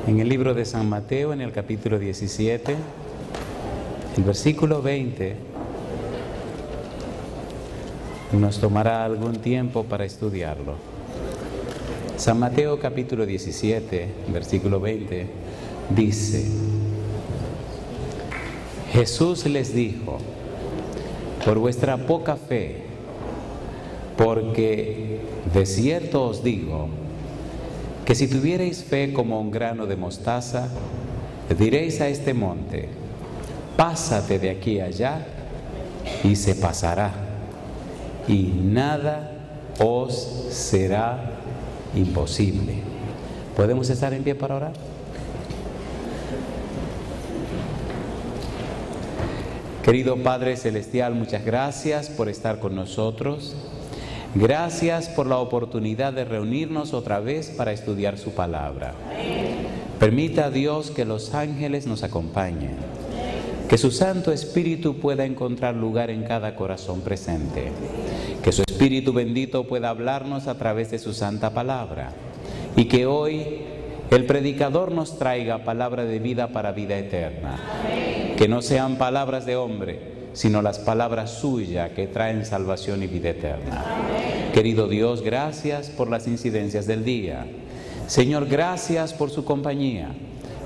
En el libro de San Mateo, en el capítulo 17, el versículo 20, nos tomará algún tiempo para estudiarlo. San Mateo capítulo 17, versículo 20, dice: Jesús les dijo: por vuestra poca fe, porque de cierto os digo, que si tuvierais fe como un grano de mostaza, diréis a este monte: pásate de aquí allá, y se pasará, y nada os será imposible. ¿Podemos estar en pie para orar? Querido Padre Celestial, muchas gracias por estar con nosotros. Gracias por la oportunidad de reunirnos otra vez para estudiar su palabra. Permita a Dios que los ángeles nos acompañen, que su Santo Espíritu pueda encontrar lugar en cada corazón presente, que su Espíritu bendito pueda hablarnos a través de su santa palabra, y que hoy el predicador nos traiga palabra de vida para vida eterna. Que no sean palabras de hombre, sino las palabras suyas que traen salvación y vida eterna. Querido Dios, gracias por las incidencias del día. Señor, gracias por su compañía.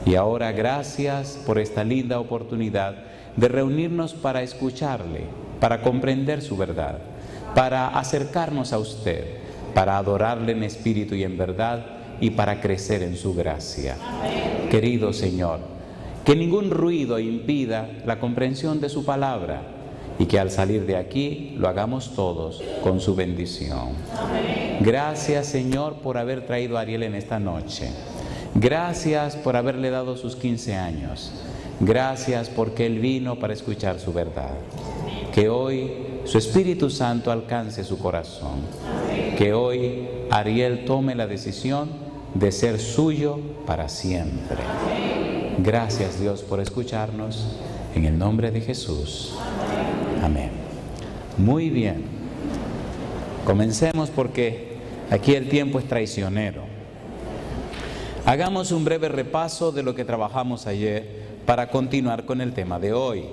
Y ahora gracias por esta linda oportunidad de reunirnos para escucharle, para comprender su verdad, para acercarnos a usted, para adorarle en espíritu y en verdad, y para crecer en su gracia. Querido Señor, que ningún ruido impida la comprensión de su palabra, y que al salir de aquí lo hagamos todos con su bendición. Amén. Gracias, Señor, por haber traído a Ariel en esta noche. Gracias por haberle dado sus 15 años. Gracias porque él vino para escuchar su verdad. Que hoy su Espíritu Santo alcance su corazón. Amén. Que hoy Ariel tome la decisión de ser suyo para siempre. Amén. Gracias, Dios, por escucharnos. En el nombre de Jesús. Amén. Muy bien. Comencemos porque aquí el tiempo es traicionero. Hagamos un breve repaso de lo que trabajamos ayer para continuar con el tema de hoy.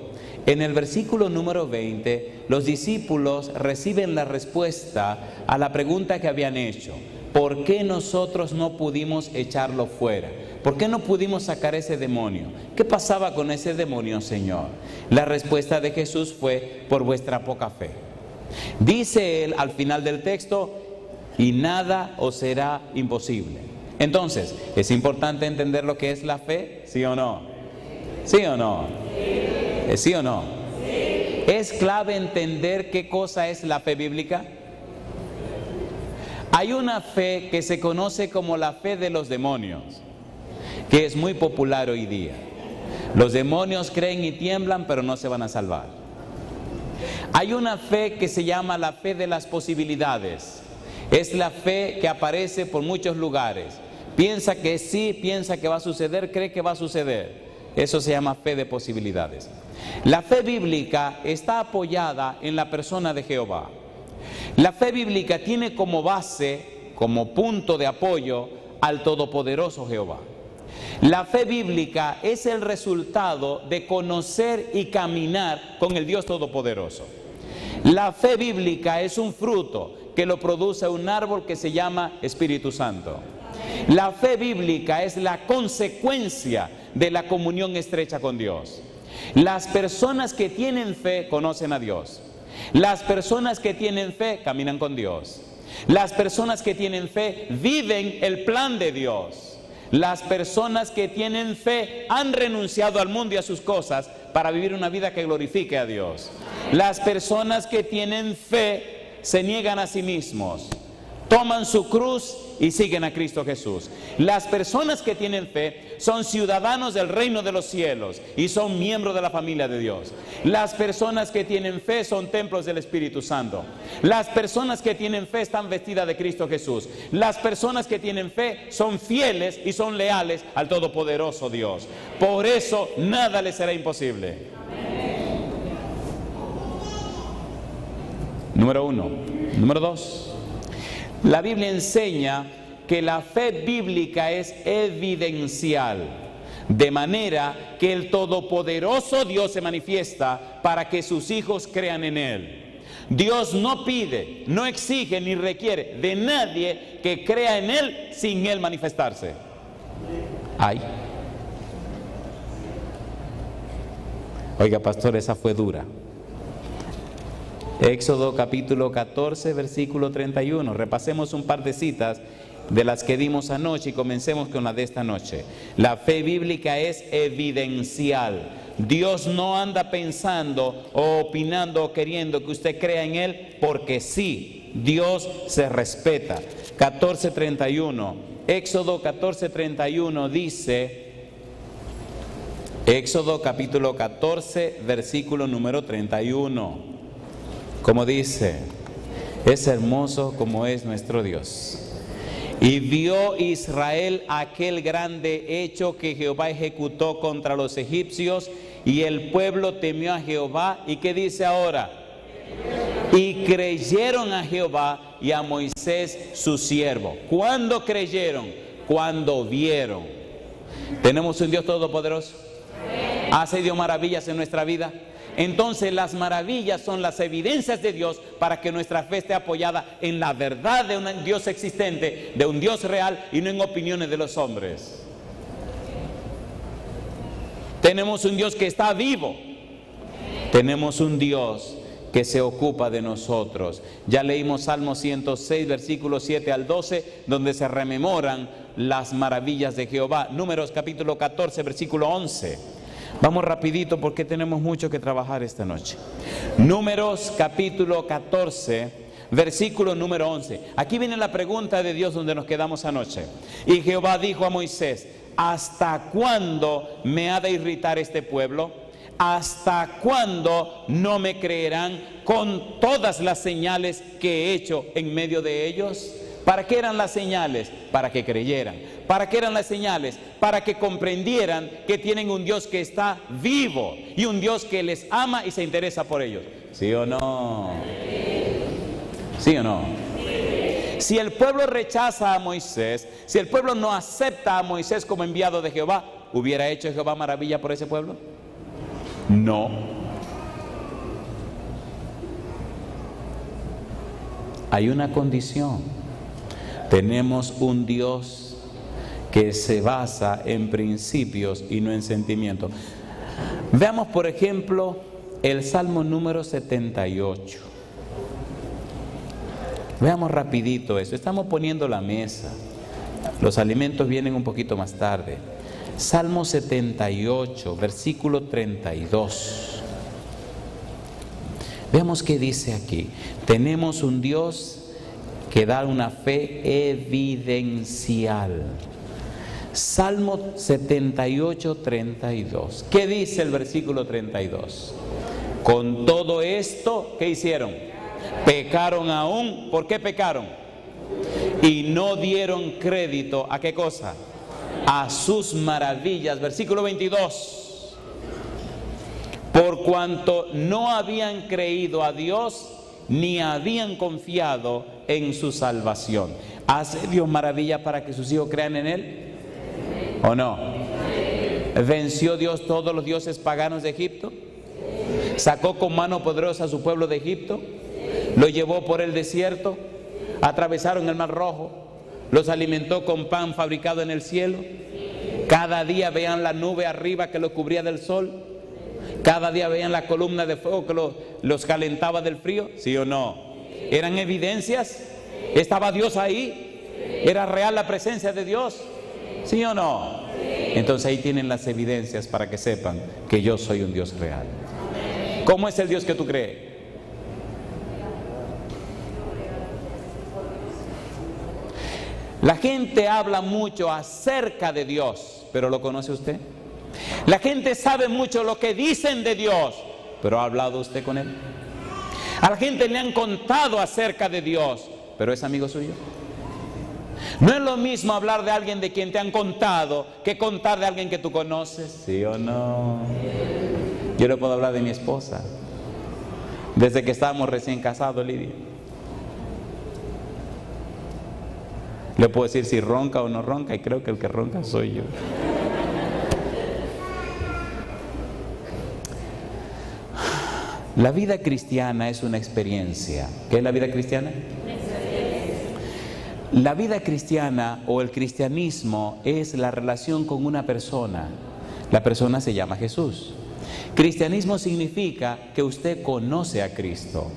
En el versículo número 20, los discípulos reciben la respuesta a la pregunta que habían hecho: ¿por qué nosotros no pudimos echarlo fuera? ¿Por qué no pudimos sacar ese demonio? ¿Qué pasaba con ese demonio, Señor? La respuesta de Jesús fue: por vuestra poca fe. Dice él al final del texto: y nada os será imposible. Entonces, ¿es importante entender lo que es la fe? ¿Sí o no? ¿Sí o no? ¿Sí o no? ¿Es clave entender qué cosa es la fe bíblica? Hay una fe que se conoce como la fe de los demonios, que es muy popular hoy día. Los demonios creen y tiemblan, pero no se van a salvar. Hay una fe que se llama la fe de las posibilidades. Es la fe que aparece por muchos lugares. Piensa que sí, piensa que va a suceder, cree que va a suceder. Eso se llama fe de posibilidades. La fe bíblica está apoyada en la persona de Jehová. La fe bíblica tiene como base, como punto de apoyo, al todopoderoso Jehová. La fe bíblica es el resultado de conocer y caminar con el Dios todopoderoso. La fe bíblica es un fruto que lo produce un árbol que se llama Espíritu Santo. La fe bíblica es la consecuencia de la comunión estrecha con Dios. Las personas que tienen fe conocen a Dios. Las personas que tienen fe caminan con Dios. Las personas que tienen fe viven el plan de Dios. Las personas que tienen fe han renunciado al mundo y a sus cosas para vivir una vida que glorifique a Dios. Las personas que tienen fe se niegan a sí mismos, toman su cruz y siguen a Cristo Jesús. Las personas que tienen fe son ciudadanos del reino de los cielos y son miembros de la familia de Dios. Las personas que tienen fe son templos del Espíritu Santo. Las personas que tienen fe están vestidas de Cristo Jesús. Las personas que tienen fe son fieles y son leales al todopoderoso Dios. Por eso nada les será imposible. Número 1. Número 2. La Biblia enseña que la fe bíblica es evidencial, de manera que el todopoderoso Dios se manifiesta para que sus hijos crean en Él. Dios no pide, no exige ni requiere de nadie que crea en Él sin Él manifestarse. Ay. Oiga, pastor, esa fue dura. Éxodo capítulo 14, versículo 31. Repasemos un par de citas de las que dimos anoche y comencemos con la de esta noche. La fe bíblica es evidencial. Dios no anda pensando o opinando o queriendo que usted crea en Él porque sí. Dios se respeta. 14:31. Éxodo 14:31 dice... Éxodo capítulo 14, versículo número 31. Como dice, es hermoso como es nuestro Dios. Y vio Israel aquel grande hecho que Jehová ejecutó contra los egipcios, y el pueblo temió a Jehová. ¿Y qué dice ahora? Y creyeron a Jehová y a Moisés su siervo. ¿Cuándo creyeron? Cuando vieron. ¿Tenemos un Dios todopoderoso? ¿Hace Dios maravillas en nuestra vida? Entonces las maravillas son las evidencias de Dios para que nuestra fe esté apoyada en la verdad de un Dios existente, de un Dios real y no en opiniones de los hombres. Tenemos un Dios que está vivo. Tenemos un Dios que se ocupa de nosotros. Ya leímos Salmo 106, versículos 7 al 12, donde se rememoran las maravillas de Jehová. Números capítulo 14, versículo 11. Vamos rapidito porque tenemos mucho que trabajar esta noche. Números capítulo 14, versículo número 11. Aquí viene la pregunta de Dios donde nos quedamos anoche. Y Jehová dijo a Moisés: ¿hasta cuándo me ha de irritar este pueblo? ¿Hasta cuándo no me creerán con todas las señales que he hecho en medio de ellos? ¿Para qué eran las señales? Para que creyeran. ¿Para qué eran las señales? Para que comprendieran que tienen un Dios que está vivo y un Dios que les ama y se interesa por ellos. ¿Sí o no? ¿Sí o no? Si el pueblo rechaza a Moisés, si el pueblo no acepta a Moisés como enviado de Jehová, ¿hubiera hecho Jehová maravilla por ese pueblo? No. Hay una condición. Tenemos un Dios que se basa en principios y no en sentimientos. Veamos, por ejemplo, el Salmo número 78. Veamos rapidito eso. Estamos poniendo la mesa. Los alimentos vienen un poquito más tarde. Salmo 78, versículo 32. Veamos qué dice aquí. Tenemos un Dios que da una fe evidencial. Salmo 78, 32. ¿Qué dice el versículo 32? Con todo esto, ¿qué hicieron? Pecaron aún. ¿Por qué pecaron? Y no dieron crédito ¿a qué cosa? A sus maravillas. Versículo 22. Por cuanto no habían creído a Dios, ni habían confiado en su salvación. ¿Hace Dios maravilla para que sus hijos crean en Él? ¿O no? ¿Venció Dios todos los dioses paganos de Egipto? ¿Sacó con mano poderosa a su pueblo de Egipto? ¿Lo llevó por el desierto? ¿Atravesaron el mar rojo? ¿Los alimentó con pan fabricado en el cielo? ¿Cada día veían la nube arriba que los cubría del sol? ¿Cada día veían la columna de fuego que los calentaba del frío? ¿Sí o no? ¿Eran evidencias? ¿Estaba Dios ahí? ¿Era real la presencia de Dios? ¿Sí o no? Entonces ahí tienen las evidencias para que sepan que yo soy un Dios real. ¿Cómo es el Dios que tú crees? La gente habla mucho acerca de Dios, pero ¿lo conoce usted? La gente sabe mucho lo que dicen de Dios, pero ¿ha hablado usted con Él? A la gente le han contado acerca de Dios, pero ¿es amigo suyo? No es lo mismo hablar de alguien de quien te han contado que contar de alguien que tú conoces. ¿Sí o no? Yo le puedo hablar de mi esposa desde que estábamos recién casados, Lidia. Le puedo decir si ronca o no ronca, y creo que el que ronca soy yo. La vida cristiana es una experiencia. ¿Qué es la vida cristiana? La vida cristiana o el cristianismo es la relación con una persona. La persona se llama Jesús. Cristianismo significa que usted conoce a Cristo.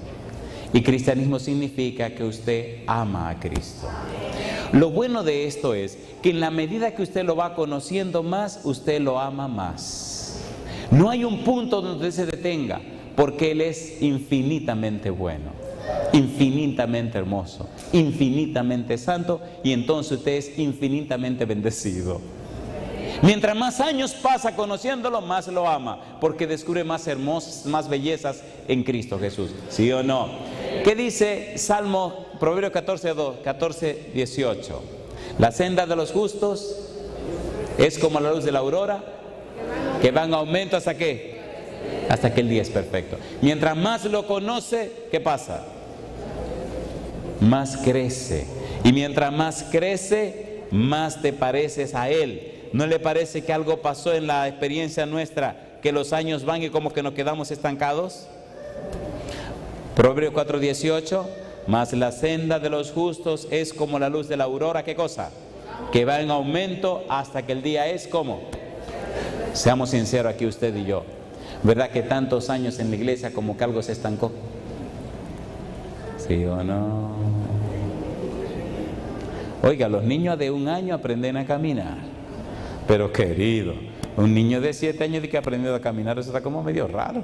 Y cristianismo significa que usted ama a Cristo. Lo bueno de esto es que en la medida que usted lo va conociendo más, usted lo ama más. No hay un punto donde usted se detenga, porque Él es infinitamente bueno, infinitamente hermoso, infinitamente santo, y entonces usted es infinitamente bendecido. Mientras más años pasa conociéndolo, más lo ama, porque descubre más hermosas, más bellezas en Cristo Jesús. ¿Sí o no? ¿Qué dice Salmo, Proverbios 14, 18? La senda de los justos es como la luz de la aurora, que va en aumento hasta ¿qué? Hasta que el día es perfecto. Mientras más lo conoce, ¿qué pasa? Más crece. Y mientras más crece, más te pareces a Él. ¿No le parece que algo pasó en la experiencia nuestra, que los años van y como que nos quedamos estancados? Proverbios 4:18, mas la senda de los justos es como la luz de la aurora, ¿qué cosa? Que va en aumento hasta que el día es como. Seamos sinceros aquí usted y yo, ¿verdad que tantos años en la iglesia como que algo se estancó? ¿Sí o no? Oiga, los niños de 1 año aprenden a caminar, pero querido, un niño de 7 años de que ha aprendido a caminar, eso está como medio raro.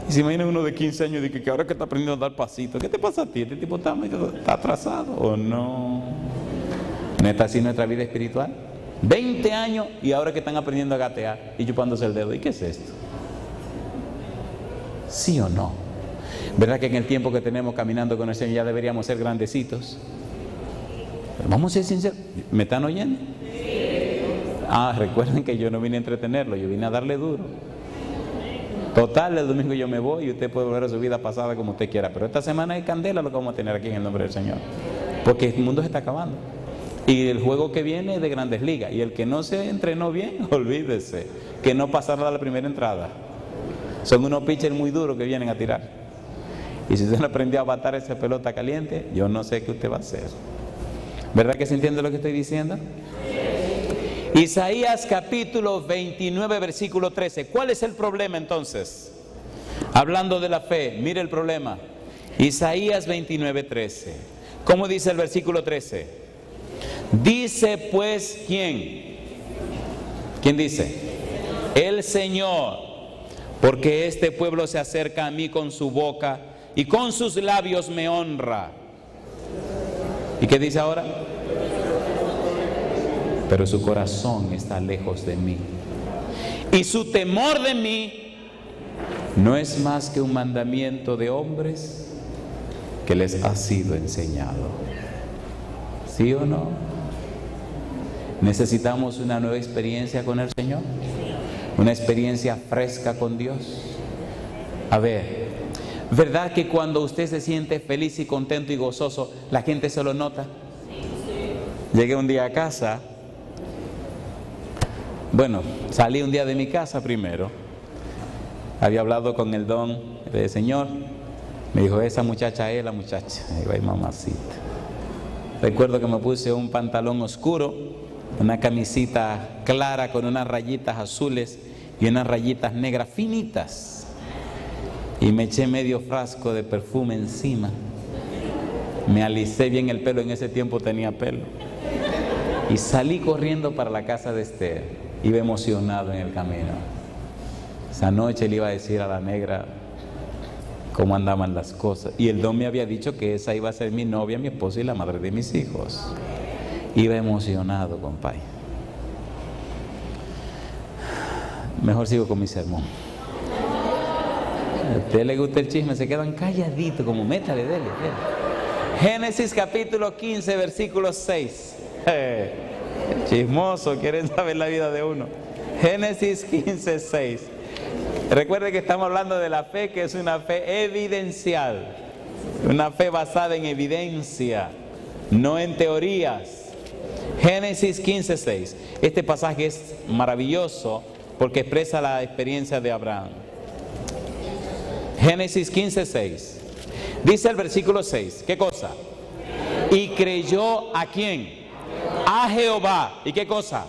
Y se imagina uno de 15 años de que ahora que está aprendiendo a dar pasitos, ¿qué te pasa a ti? Este tipo está atrasado, ¿o no? ¿No está así nuestra vida espiritual? 20 años y ahora que están aprendiendo a gatear y chupándose el dedo. ¿Y qué es esto? ¿Sí o no? ¿Verdad que en el tiempo que tenemos caminando con el Señor ya deberíamos ser grandecitos? Pero vamos a ser sinceros. ¿Me están oyendo? Recuerden que yo no vine a entretenerlo, yo vine a darle duro. Total, el domingo yo me voy y usted puede volver a su vida pasada como usted quiera, pero esta semana hay candela lo que vamos a tener aquí en el nombre del Señor, porque el mundo se está acabando y el juego que viene es de Grandes Ligas, y el que no se entrenó bien, olvídese que no pasará la primera entrada. Son unos pitchers muy duros que vienen a tirar, y si usted no aprendió a batar esa pelota caliente, yo no sé qué usted va a hacer. ¿Verdad que se entiende lo que estoy diciendo? Isaías capítulo 29 versículo 13. ¿Cuál es el problema entonces? Hablando de la fe, mire el problema. Isaías 29, 13. ¿Cómo dice el versículo 13? Dice pues, ¿quién? ¿Quién dice? El Señor, porque este pueblo se acerca a mí con su boca y con sus labios me honra. ¿Y qué dice ahora? Pero su corazón está lejos de mí, y su temor de mí no es más que un mandamiento de hombres que les ha sido enseñado. ¿Sí o no? ¿Necesitamos una nueva experiencia con el Señor? ¿Una experiencia fresca con Dios? A ver, ¿verdad que cuando usted se siente feliz y contento y gozoso, la gente se lo nota? Llegué un día a casa. Bueno, salí un día de mi casa primero. Había hablado con el don del Señor. Me dijo, esa muchacha es la muchacha. Y digo, ay, mamacita. Recuerdo que me puse un pantalón oscuro, una camisita clara con unas rayitas azules y unas rayitas negras finitas. Y me eché medio frasco de perfume encima. Me alicé bien el pelo, en ese tiempo tenía pelo. Y salí corriendo para la casa de Esther. Iba emocionado en el camino. Esa noche le iba a decir a la negra cómo andaban las cosas. Y el don me había dicho que esa iba a ser mi novia, mi esposa y la madre de mis hijos. Iba emocionado, compadre. Mejor sigo con mi sermón. A usted le gusta el chisme, se quedan calladitos, como métale, dele. Génesis capítulo 15, versículo 6. Chismoso, quieren saber la vida de uno. Génesis 15, 6. Recuerde que estamos hablando de la fe, que es una fe evidencial, una fe basada en evidencia. no en teorías. Génesis 15:6. Este pasaje es maravilloso porque expresa la experiencia de Abraham. Génesis 15:6. Dice el versículo 6. ¿Qué cosa? Y creyó ¿a quién? A Jehová. ¿Y qué cosa?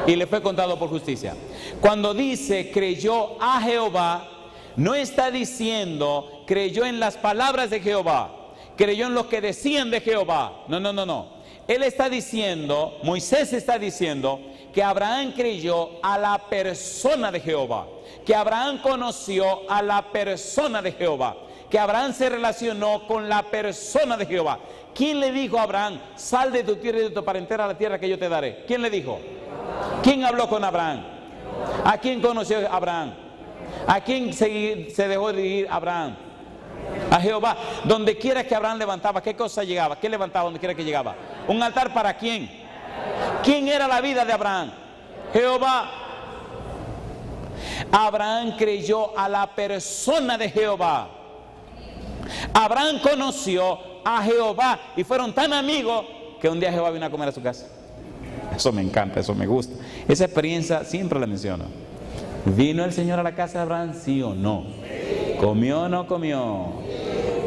Y le fue contado por justicia. Cuando dice creyó a Jehová, no está diciendo creyó en las palabras de Jehová, creyó en lo que decían de Jehová. No. Él está diciendo, Moisés está diciendo que Abraham creyó a la persona de Jehová, que Abraham conoció a la persona de Jehová, que Abraham se relacionó con la persona de Jehová. ¿Quién le dijo a Abraham, sal de tu tierra y de tu parentela a la tierra que yo te daré? ¿Quién le dijo? ¿Quién habló con Abraham? ¿A quién conoció Abraham? ¿A quién se dejó dirigir Abraham? A Jehová. Donde quiera que Abraham levantaba, ¿qué cosa llegaba? ¿Qué levantaba donde quiera que llegaba? ¿Un altar para quién? ¿Quién era la vida de Abraham? Jehová. Abraham creyó a la persona de Jehová. Abraham conoció a Jehová y fueron tan amigos que un día Jehová vino a comer a su casa. Eso me encanta, eso me gusta. Esa experiencia siempre la menciono. ¿Vino el Señor a la casa de Abraham? ¿Sí o no? ¿Comió o no comió?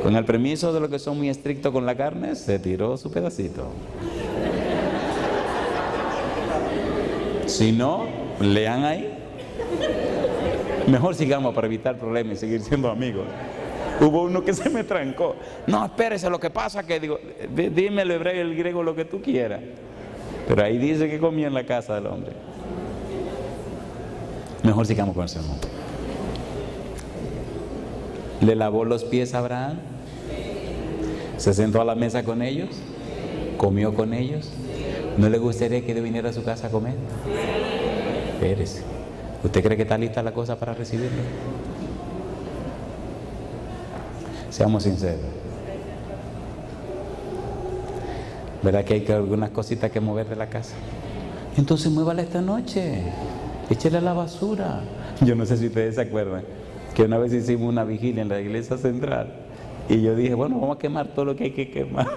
Con el permiso de los que son muy estrictos con la carne, se tiró su pedacito. Si no, lean ahí. Mejor sigamos para evitar problemas y seguir siendo amigos. Hubo uno que se me trancó. No, espérese, lo que pasa que digo, dime el hebreo y el griego lo que tú quieras. Pero ahí dice que comía en la casa del hombre. Mejor sigamos con el sermón. ¿Le lavó los pies a Abraham? ¿Se sentó a la mesa con ellos? ¿Comió con ellos? ¿No le gustaría que él viniera a su casa a comer? Espérese. ¿Usted cree que está lista la cosa para recibirlo? Seamos sinceros. ¿Verdad que hay algunas cositas que mover de la casa? Entonces muévala esta noche. Échele a la basura. Yo no sé si ustedes se acuerdan que una vez hicimos una vigilia en la iglesia central y yo dije, bueno, vamos a quemar todo lo que hay que quemar.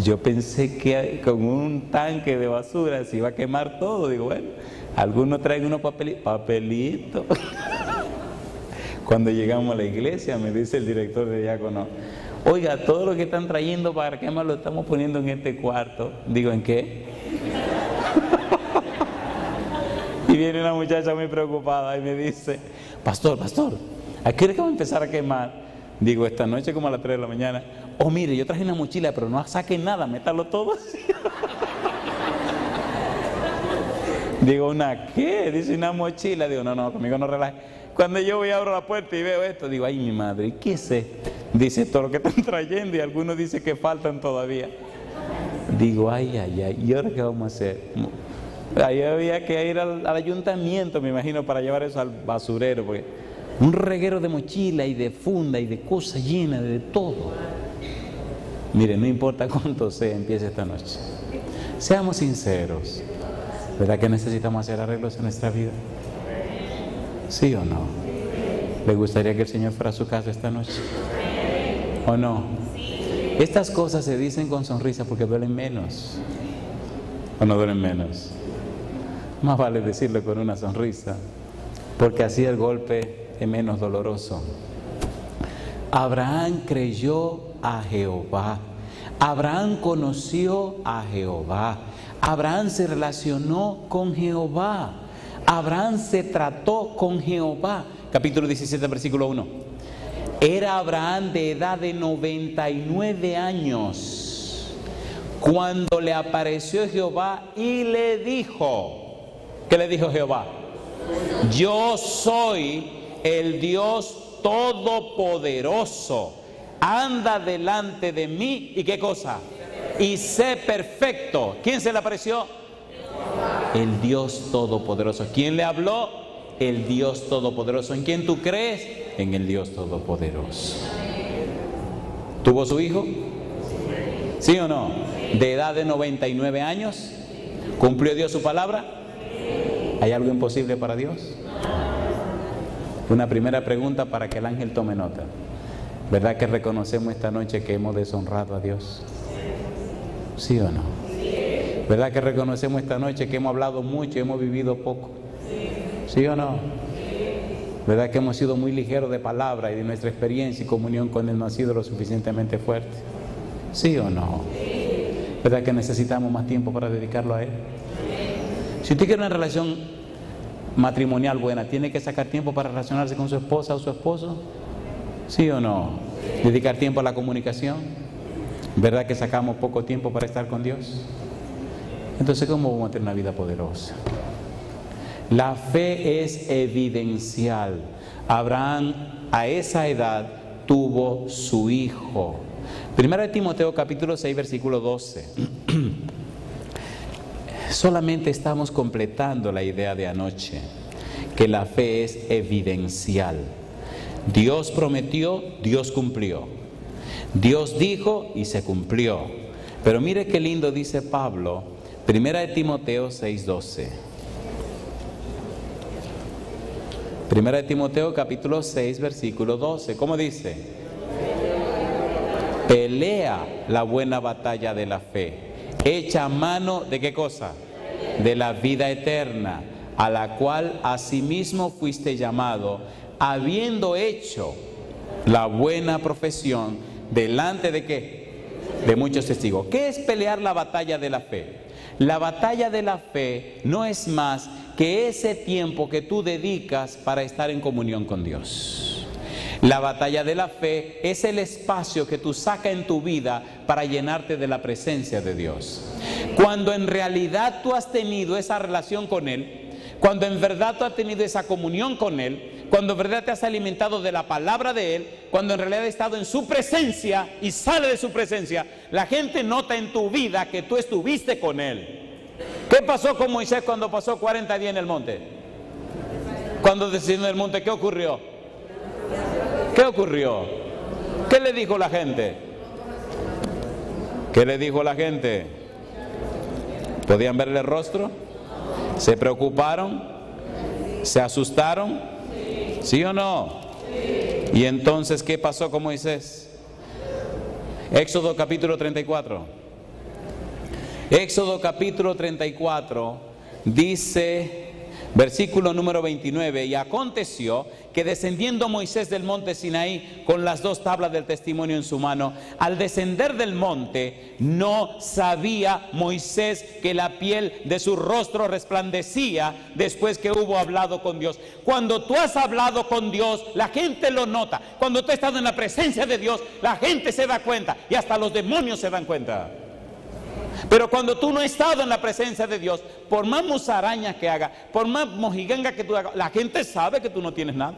Yo pensé que con un tanque de basura se iba a quemar todo. Digo, bueno, algunos traen unos papelitos. Cuando llegamos a la iglesia me dice el director de diácono, oiga, todo lo que están trayendo para quemar lo estamos poniendo en este cuarto. Digo, ¿en qué? Y viene una muchacha muy preocupada y me dice, pastor, ¿a qué hora que vamos a empezar a quemar? Digo, esta noche como a las 3 de la mañana. Oh, mire, yo traje una mochila, pero no saquen nada, métalo todo así. Digo, ¿una qué? Dice, una mochila. Digo, no, conmigo no relaje. Cuando yo voy a abrir la puerta y veo esto, digo, ay, mi madre, ¿qué es esto? Dice, todo lo que están trayendo y algunos dicen que faltan todavía. Digo, ay, ¿y ahora qué vamos a hacer? Ahí había que ir al ayuntamiento, me imagino, para llevar eso al basurero, porque un reguero de mochila y de funda y de cosas llenas de todo. Mire, no importa cuánto sea, empiece esta noche. Seamos sinceros. ¿Verdad que necesitamos hacer arreglos en nuestra vida? ¿Sí o no? ¿Le gustaría que el Señor fuera a su casa esta noche? ¿O no? Estas cosas se dicen con sonrisa porque duelen menos. ¿O no duelen menos? Más vale decirlo con una sonrisa, porque así el golpe es menos doloroso. Abraham creyó a Jehová. Abraham conoció a Jehová. Abraham se relacionó con Jehová. Abraham se trató con Jehová. Capítulo 17, versículo 1. Era Abraham de edad de 99 años cuando le apareció Jehová y le dijo, ¿qué le dijo Jehová? Yo soy el Dios Todopoderoso. Anda delante de mí y ¿qué cosa? Y sé perfecto. ¿Quién se le apareció? El Dios Todopoderoso. ¿Quién le habló? El Dios Todopoderoso. ¿En quién tú crees? En el Dios Todopoderoso. ¿Tuvo su hijo? ¿Sí o no? De edad de 99 años. ¿Cumplió Dios su palabra? ¿Hay algo imposible para Dios? Una primera pregunta para que el ángel tome nota. ¿Verdad que reconocemos esta noche que hemos deshonrado a Dios? ¿Sí o no? ¿Verdad que reconocemos esta noche que hemos hablado mucho y hemos vivido poco? ¿Sí o no? ¿Verdad que hemos sido muy ligeros de palabra y de nuestra experiencia y comunión con Él no ha sido lo suficientemente fuerte? ¿Sí o no? ¿Verdad que necesitamos más tiempo para dedicarlo a Él? Si usted quiere una relación matrimonial buena, ¿tiene que sacar tiempo para relacionarse con su esposa o su esposo? ¿Sí o no? ¿Dedicar tiempo a la comunicación? ¿Verdad que sacamos poco tiempo para estar con Dios? Entonces, ¿cómo vamos a tener una vida poderosa? La fe es evidencial. Abraham a esa edad tuvo su hijo. Primera de Timoteo capítulo 6 versículo 12. Solamente estamos completando la idea de anoche, que la fe es evidencial. Dios prometió, Dios cumplió. Dios dijo y se cumplió. Pero mire qué lindo dice Pablo, Primera de Timoteo 6:12. Primera de Timoteo capítulo 6 versículo 12. ¿Cómo dice? Pelea la buena batalla de la fe. Echa mano de ¿qué cosa? De la vida eterna, a la cual asimismo fuiste llamado, habiendo hecho la buena profesión delante de ¿qué? De muchos testigos. ¿Qué es pelear la batalla de la fe? La batalla de la fe no es más que ese tiempo que tú dedicas para estar en comunión con Dios. La batalla de la fe es el espacio que tú sacas en tu vida para llenarte de la presencia de Dios. Cuando en realidad tú has tenido esa relación con Él, cuando en verdad tú has tenido esa comunión con Él, cuando en verdad te has alimentado de la palabra de Él, cuando en realidad has estado en su presencia y sale de su presencia, la gente nota en tu vida que tú estuviste con Él. ¿Qué pasó con Moisés cuando pasó 40 días en el monte? Cuando descendió del monte, ¿qué ocurrió? ¿Qué ocurrió? ¿Qué le dijo la gente? ¿Qué le dijo la gente? ¿Podían verle el rostro? ¿Se preocuparon? ¿Se asustaron? ¿Sí o no? ¿Y entonces qué pasó con Moisés? Éxodo capítulo 34. Éxodo capítulo 34 dice, versículo número 29, y aconteció que descendiendo Moisés del monte Sinaí con las 2 tablas del testimonio en su mano, al descender del monte no sabía Moisés que la piel de su rostro resplandecía después que hubo hablado con Dios. Cuando tú has hablado con Dios, la gente lo nota. Cuando tú has estado en la presencia de Dios, la gente se da cuenta y hasta los demonios se dan cuenta. Pero cuando tú no has estado en la presencia de Dios, por más musarañas que hagas, por más mojiganga que tú hagas, la gente sabe que tú no tienes nada.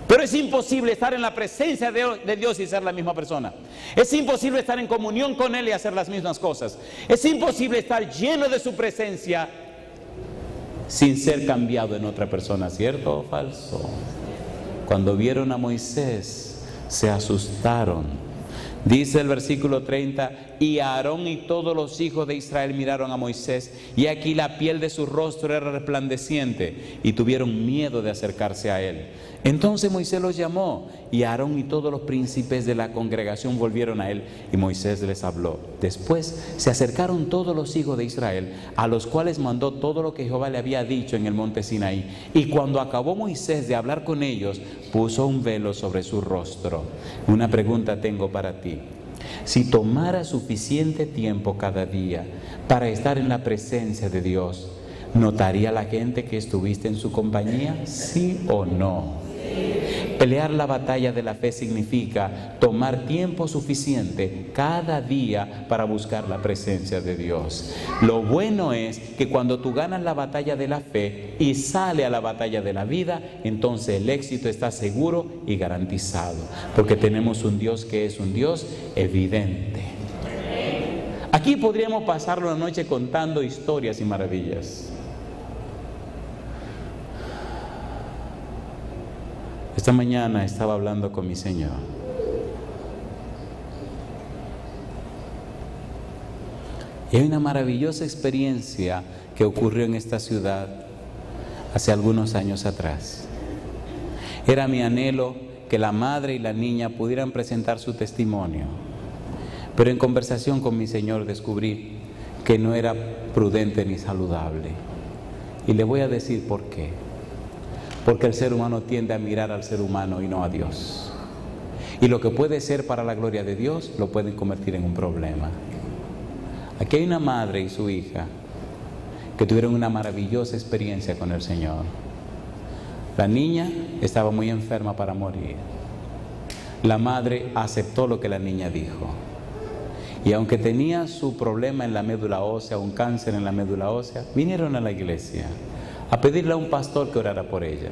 Pero es imposible estar en la presencia de Dios y ser la misma persona. Es imposible estar en comunión con Él y hacer las mismas cosas. Es imposible estar lleno de su presencia sin ser cambiado en otra persona, ¿cierto o falso? Cuando vieron a Moisés, se asustaron. Dice el versículo 30, y Aarón y todos los hijos de Israel miraron a Moisés, y aquí la piel de su rostro era resplandeciente, y tuvieron miedo de acercarse a él. Entonces Moisés los llamó, y Aarón y todos los príncipes de la congregación volvieron a él, y Moisés les habló. Después se acercaron todos los hijos de Israel, a los cuales mandó todo lo que Jehová le había dicho en el monte Sinaí. Y cuando acabó Moisés de hablar con ellos, puso un velo sobre su rostro. Una pregunta tengo para ti. Si tomara suficiente tiempo cada día para estar en la presencia de Dios, ¿notaría la gente que estuviste en su compañía? ¿Sí o no? Pelear la batalla de la fe significa tomar tiempo suficiente cada día para buscar la presencia de Dios. Lo bueno es que cuando tú ganas la batalla de la fe y sale a la batalla de la vida, entonces el éxito está seguro y garantizado, porque tenemos un Dios que es un Dios evidente. Aquí podríamos pasar la noche contando historias y maravillas. Esta mañana estaba hablando con mi Señor. Y hay una maravillosa experiencia que ocurrió en esta ciudad hace algunos años atrás. Era mi anhelo que la madre y la niña pudieran presentar su testimonio. Pero en conversación con mi Señor descubrí que no era prudente ni saludable. Y le voy a decir por qué. Porque el ser humano tiende a mirar al ser humano y no a Dios. Y lo que puede ser para la gloria de Dios lo pueden convertir en un problema. Aquí hay una madre y su hija que tuvieron una maravillosa experiencia con el Señor. La niña estaba muy enferma para morir. La madre aceptó lo que la niña dijo. Y aunque tenía su problema en la médula ósea, un cáncer en la médula ósea, vinieron a la iglesia a pedirle a un pastor que orara por ella.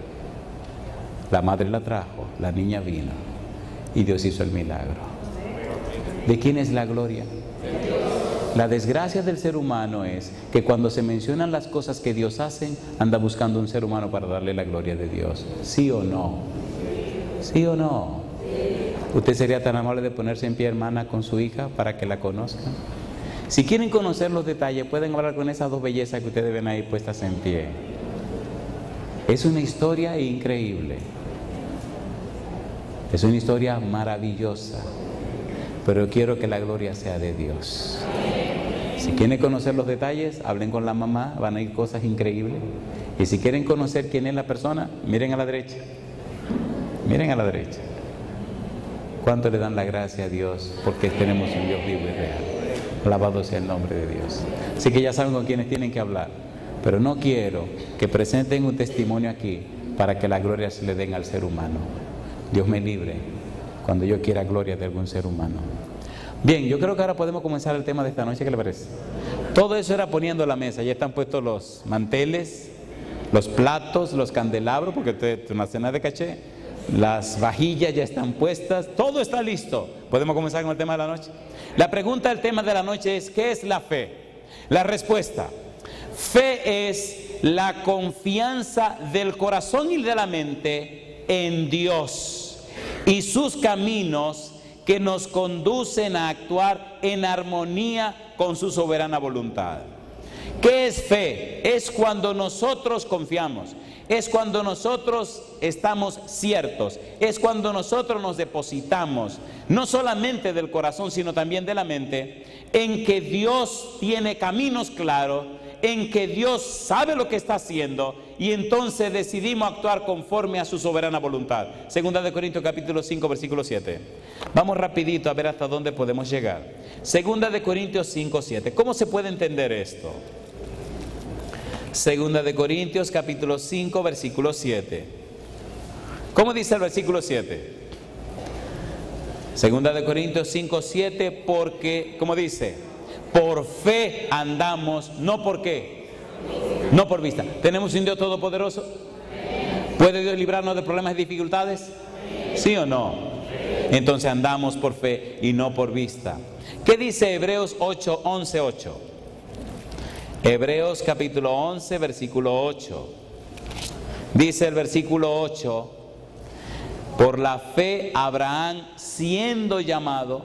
La madre la trajo, la niña vino y Dios hizo el milagro. ¿De quién es la gloria? La desgracia del ser humano es que cuando se mencionan las cosas que Dios hace, anda buscando un ser humano para darle la gloria de Dios. ¿Sí o no? ¿Sí o no? ¿Usted sería tan amable de ponerse en pie, hermana, con su hija para que la conozcan? Si quieren conocer los detalles, pueden hablar con esas dos bellezas que ustedes ven ahí puestas en pie. Es una historia increíble. Es una historia maravillosa. Pero quiero que la gloria sea de Dios. Si quieren conocer los detalles, hablen con la mamá, van a ir cosas increíbles. Y si quieren conocer quién es la persona, miren a la derecha. Miren a la derecha. ¿Cuánto le dan la gracia a Dios? Porque tenemos un Dios vivo y real. Alabado sea el nombre de Dios. Así que ya saben con quiénes tienen que hablar. Pero no quiero que presenten un testimonio aquí para que la gloria se le den al ser humano. Dios me libre cuando yo quiera gloria de algún ser humano. Bien, yo creo que ahora podemos comenzar el tema de esta noche. ¿Qué le parece? Todo eso era poniendo la mesa. Ya están puestos los manteles, los platos, los candelabros, porque es una cena de caché. Las vajillas ya están puestas. Todo está listo. ¿Podemos comenzar con el tema de la noche? La pregunta del tema de la noche es: ¿qué es la fe? La respuesta: fe es la confianza del corazón y de la mente en Dios y sus caminos que nos conducen a actuar en armonía con su soberana voluntad. ¿Qué es fe? Es cuando nosotros confiamos, es cuando nosotros estamos ciertos, es cuando nosotros nos depositamos, no solamente del corazón, sino también de la mente, en que Dios tiene caminos claros, en que Dios sabe lo que está haciendo, y entonces decidimos actuar conforme a su soberana voluntad. Segunda de Corintios capítulo 5 versículo 7. Vamos rapidito a ver hasta dónde podemos llegar. Segunda de Corintios 5, 7. ¿Cómo se puede entender esto? Segunda de Corintios capítulo 5 versículo 7. ¿Cómo dice el versículo 7? Segunda de Corintios 5, 7, porque, ¿cómo dice? Por fe andamos, no por qué, no por vista. ¿Tenemos un Dios todopoderoso? ¿Puede Dios librarnos de problemas y dificultades? ¿Sí o no? Entonces andamos por fe y no por vista. ¿Qué dice Hebreos 8, 11, 8? Hebreos capítulo 11 versículo 8. Dice el versículo 8: por la fe Abraham, siendo llamado,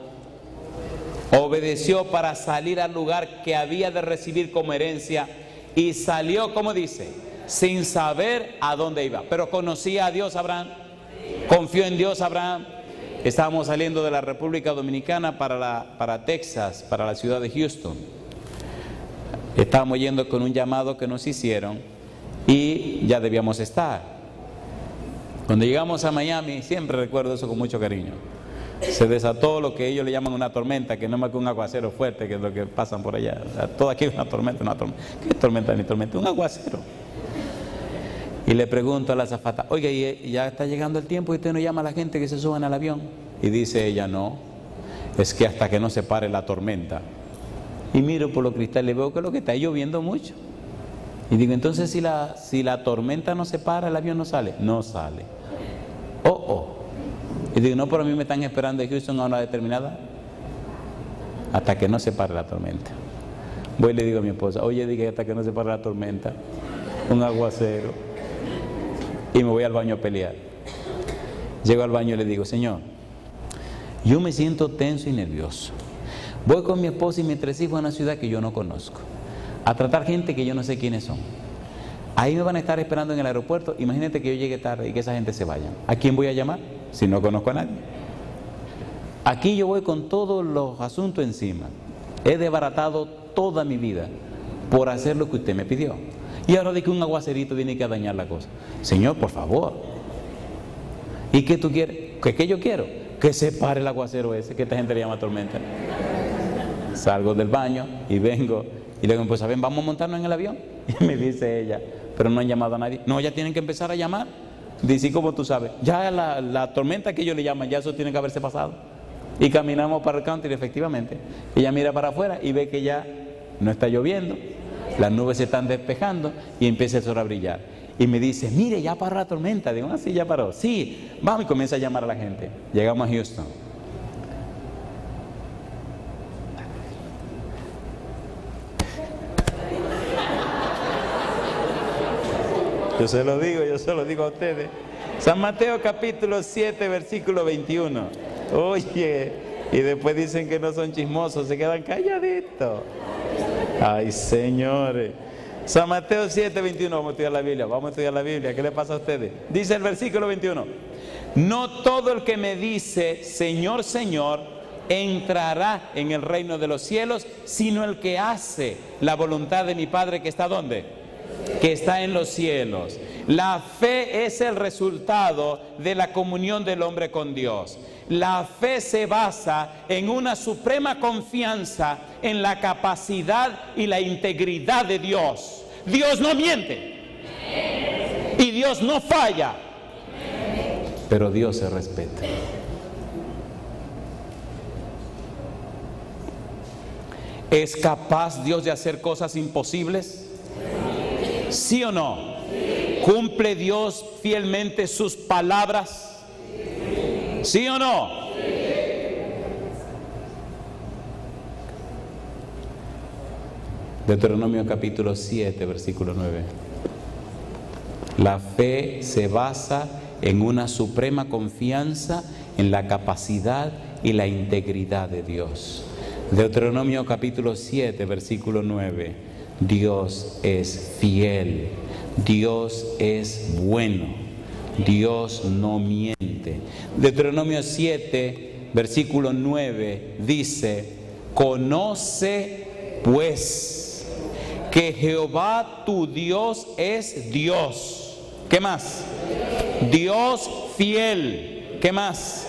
obedeció para salir al lugar que había de recibir como herencia, y salió, como dice, sin saber a dónde iba. Pero conocía a Dios Abraham, confió en Dios Abraham. Estábamos saliendo de la República Dominicana para Texas, para la ciudad de Houston. Estábamos yendo con un llamado que nos hicieron y ya debíamos estar. Cuando llegamos a Miami, siempre recuerdo eso con mucho cariño, se desató lo que ellos le llaman una tormenta, que no es más que un aguacero fuerte, que es lo que pasan por allá. O sea, todo aquí es una tormenta, una tormenta. ¿Qué tormenta ni tormenta? Un aguacero. Y le pregunto a la azafata: oiga, ¿y ya está llegando el tiempo y usted no llama a la gente que se suban al avión? Y dice ella: no, es que hasta que no se pare la tormenta. Y miro por los cristales y veo que lo que está lloviendo mucho. Y digo: entonces si la tormenta no se para, el avión no sale. No sale. Y digo: no, pero a mí me están esperando en Houston a una determinada, hasta que no se pare la tormenta. Voy y le digo a mi esposa: oye, dije hasta que no se pare la tormenta, un aguacero. Y me voy al baño a pelear. Llego al baño y le digo: Señor, yo me siento tenso y nervioso. Voy con mi esposa y mis 3 hijos a una ciudad que yo no conozco, a tratar gente que yo no sé quiénes son. Ahí me van a estar esperando en el aeropuerto. Imagínate que yo llegue tarde y que esa gente se vaya. ¿A quién voy a llamar? si no conozco a nadie? Aquí yo voy con todos los asuntos encima. He desbaratado toda mi vida por hacer lo que usted me pidió. Y ahora de que un aguacerito viene que a dañar la cosa. Señor, por favor. ¿Y qué tú quieres? ¿Qué yo quiero? Que se pare el aguacero ese, que esta gente le llama tormenta. Salgo del baño y vengo y le digo, pues ¿saben? Vamos a montarnos en el avión. Y me dice ella, pero no han llamado a nadie. No, ya tienen que empezar a llamar. Dice, ¿cómo tú sabes? Ya la tormenta que ellos le llaman, ya eso tiene que haberse pasado. Y caminamos para el country, efectivamente. Ella mira para afuera y ve que ya no está lloviendo, las nubes se están despejando y empieza el sol a brillar. Y me dice, mire, ya paró la tormenta. Digo, sí, ya paró. Sí, vamos, y comienza a llamar a la gente. Llegamos a Houston. Yo se lo digo a ustedes. San Mateo capítulo 7, versículo 21. Oye, y después dicen que no son chismosos, se quedan calladitos. Ay, señores. San Mateo 7, 21, vamos a estudiar la Biblia, ¿qué le pasa a ustedes? Dice el versículo 21, no todo el que me dice, Señor, Señor, entrará en el reino de los cielos, sino el que hace la voluntad de mi Padre que está ¿dónde? Que está en los cielos. La fe es el resultado de la comunión del hombre con Dios. La fe se basa en una suprema confianza en la capacidad y la integridad de Dios. Dios no miente y Dios no falla, pero Dios se respeta. ¿Es capaz Dios de hacer cosas imposibles? ¿Sí o no? ¿Cumple Dios fielmente sus palabras? ¿Sí o no? Deuteronomio capítulo 7, versículo 9. La fe se basa en una suprema confianza en la capacidad y la integridad de Dios. Deuteronomio capítulo 7, versículo 9. Dios es fiel, Dios es bueno, Dios no miente. Deuteronomio 7, versículo 9 dice, conoce pues que Jehová tu Dios es Dios. ¿Qué más? Dios fiel. ¿Qué más?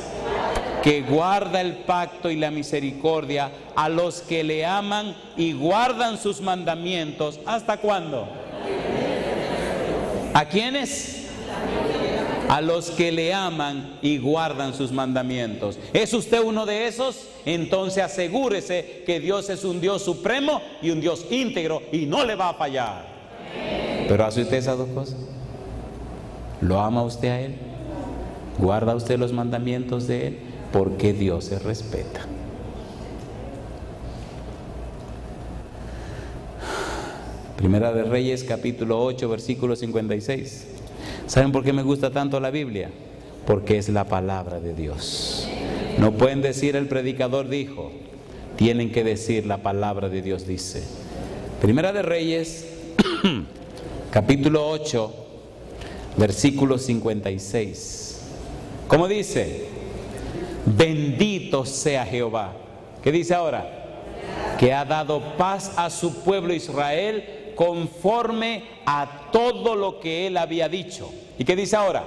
Que guarda el pacto y la misericordia a los que le aman y guardan sus mandamientos. ¿Hasta cuándo? ¿A quiénes? A los que le aman y guardan sus mandamientos. ¿Es usted uno de esos? Entonces asegúrese que Dios es un Dios supremo y un Dios íntegro y no le va a fallar. ¿Pero hace usted esas dos cosas? ¿Lo ama usted a Él? ¿Guarda usted los mandamientos de Él? Porque Dios se respeta. Primera de Reyes capítulo 8 versículo 56. ¿Saben por qué me gusta tanto la Biblia? Porque es la palabra de Dios. No pueden decir el predicador dijo, tienen que decir la palabra de Dios dice. Primera de Reyes capítulo 8 versículo 56. ¿Cómo dice? Bendito sea Jehová. ¿Qué dice ahora? Que ha dado paz a su pueblo Israel conforme a todo lo que él había dicho. ¿Y qué dice ahora?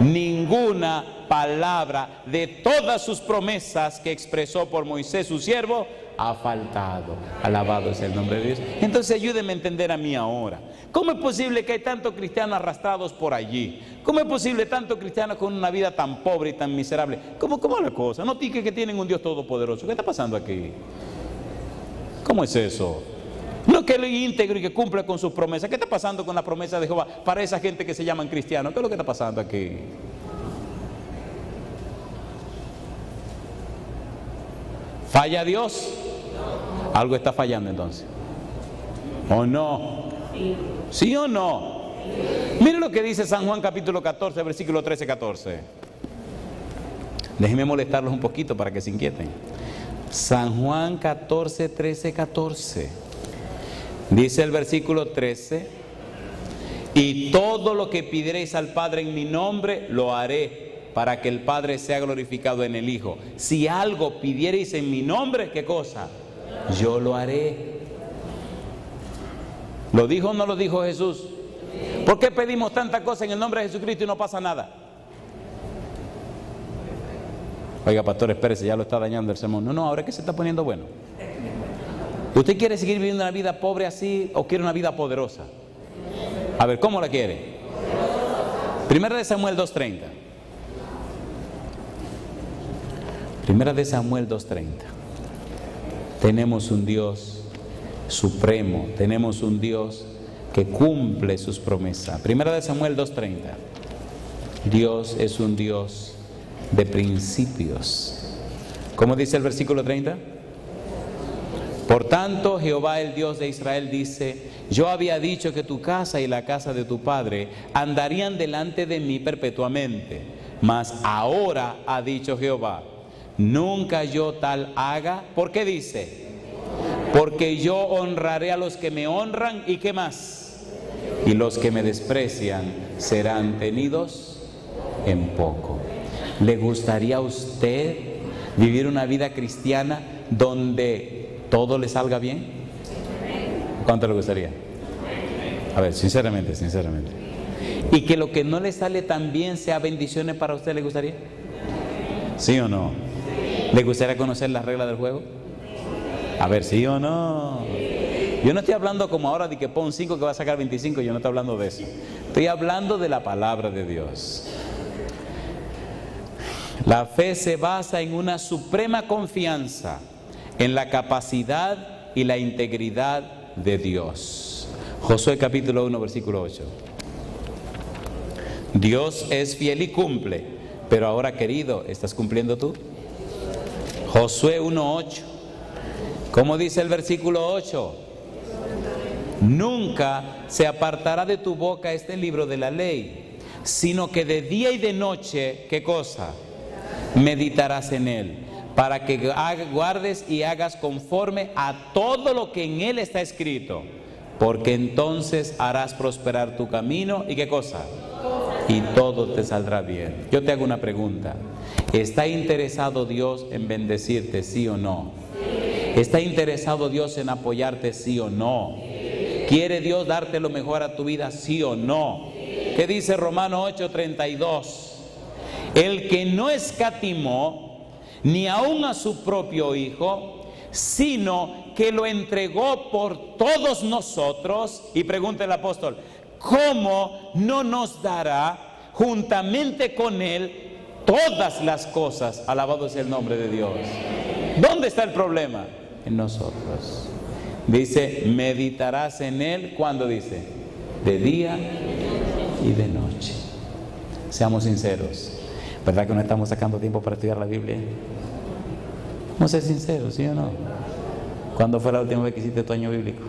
Ninguna palabra de todas sus promesas que expresó por Moisés su siervo ha faltado. Alabado sea el nombre de Dios. Entonces ayúdenme a entender a mí ahora. ¿Cómo es posible que hay tantos cristianos arrastrados por allí? ¿Cómo es posible tantos cristianos con una vida tan pobre y tan miserable? ¿Cómo es la cosa? No digan que tienen un Dios todopoderoso. ¿Qué está pasando aquí? ¿Cómo es eso? No que él es íntegro y que cumple con sus promesas. ¿Qué está pasando con la promesa de Jehová para esa gente que se llaman cristianos? ¿Qué es lo que está pasando aquí? ¿Falla Dios? Algo está fallando entonces. ¿O no? ¿Sí o no? Miren lo que dice San Juan capítulo 14, versículo 13-14. Déjenme molestarlos un poquito para que se inquieten. San Juan 14, 13-14. Dice el versículo 13, y todo lo que pidiereis al Padre en mi nombre, lo haré, para que el Padre sea glorificado en el Hijo. Si algo pidiereis en mi nombre, ¿qué cosa? Yo lo haré. ¿Lo dijo o no lo dijo Jesús? ¿Por qué pedimos tantas cosas en el nombre de Jesucristo y no pasa nada? Oiga, pastor, espérese, ya lo está dañando el sermón. No, ahora es que se está poniendo bueno. ¿Usted quiere seguir viviendo una vida pobre así o quiere una vida poderosa? A ver, ¿cómo la quiere? Primera de Samuel 2:30. Primera de Samuel 2:30. Tenemos un Dios supremo, tenemos un Dios que cumple sus promesas. Primera de Samuel 2:30. Dios es un Dios de principios. ¿Cómo dice el versículo 30? Por tanto, Jehová el Dios de Israel dice: yo había dicho que tu casa y la casa de tu padre andarían delante de mí perpetuamente, mas ahora ha dicho Jehová: nunca yo tal haga. ¿Por qué dice? Porque yo honraré a los que me honran, ¿y qué más? Y los que me desprecian serán tenidos en poco. ¿Le gustaría a usted vivir una vida cristiana donde todo le salga bien? ¿Cuánto le gustaría? A ver, sinceramente. ¿Y que lo que no le sale tan bien sea bendiciones para usted? ¿Le gustaría? ¿Sí o no? ¿Le gustaría conocer las reglas del juego? A ver, ¿sí o no? Yo no estoy hablando como ahora de que pon 5 que va a sacar 25, yo no estoy hablando de eso. Estoy hablando de la palabra de Dios. La fe se basa en una suprema confianza en la capacidad y la integridad de Dios. Josué capítulo 1, versículo 8. Dios es fiel y cumple, pero ahora, querido, ¿estás cumpliendo tú? Josué 1:8. ¿Cómo dice el versículo 8? Nunca se apartará de tu boca este libro de la ley, sino que de día y de noche, ¿qué cosa? Meditarás en él, para que guardes y hagas conforme a todo lo que en él está escrito, porque entonces harás prosperar tu camino, ¿y qué cosa? Y todo te saldrá bien. Yo te hago una pregunta: ¿está interesado Dios en bendecirte, sí o no? ¿Está interesado Dios en apoyarte, sí o no? ¿Quiere Dios darte lo mejor a tu vida, sí o no? ¿Qué dice Romanos 8:32? El que no escatimó ni aun a su propio Hijo, sino que lo entregó por todos nosotros. Y pregunta el apóstol: ¿cómo no nos dará juntamente con él todas las cosas? Alabado sea el nombre de Dios. ¿Dónde está el problema? En nosotros. Dice: meditarás en él. ¿Cuándo dice? De día y de noche. Seamos sinceros. ¿Verdad que no estamos sacando tiempo para estudiar la Biblia? Vamos a ser sinceros, ¿sí o no? ¿Cuándo fue la última vez que hiciste tu año bíblico?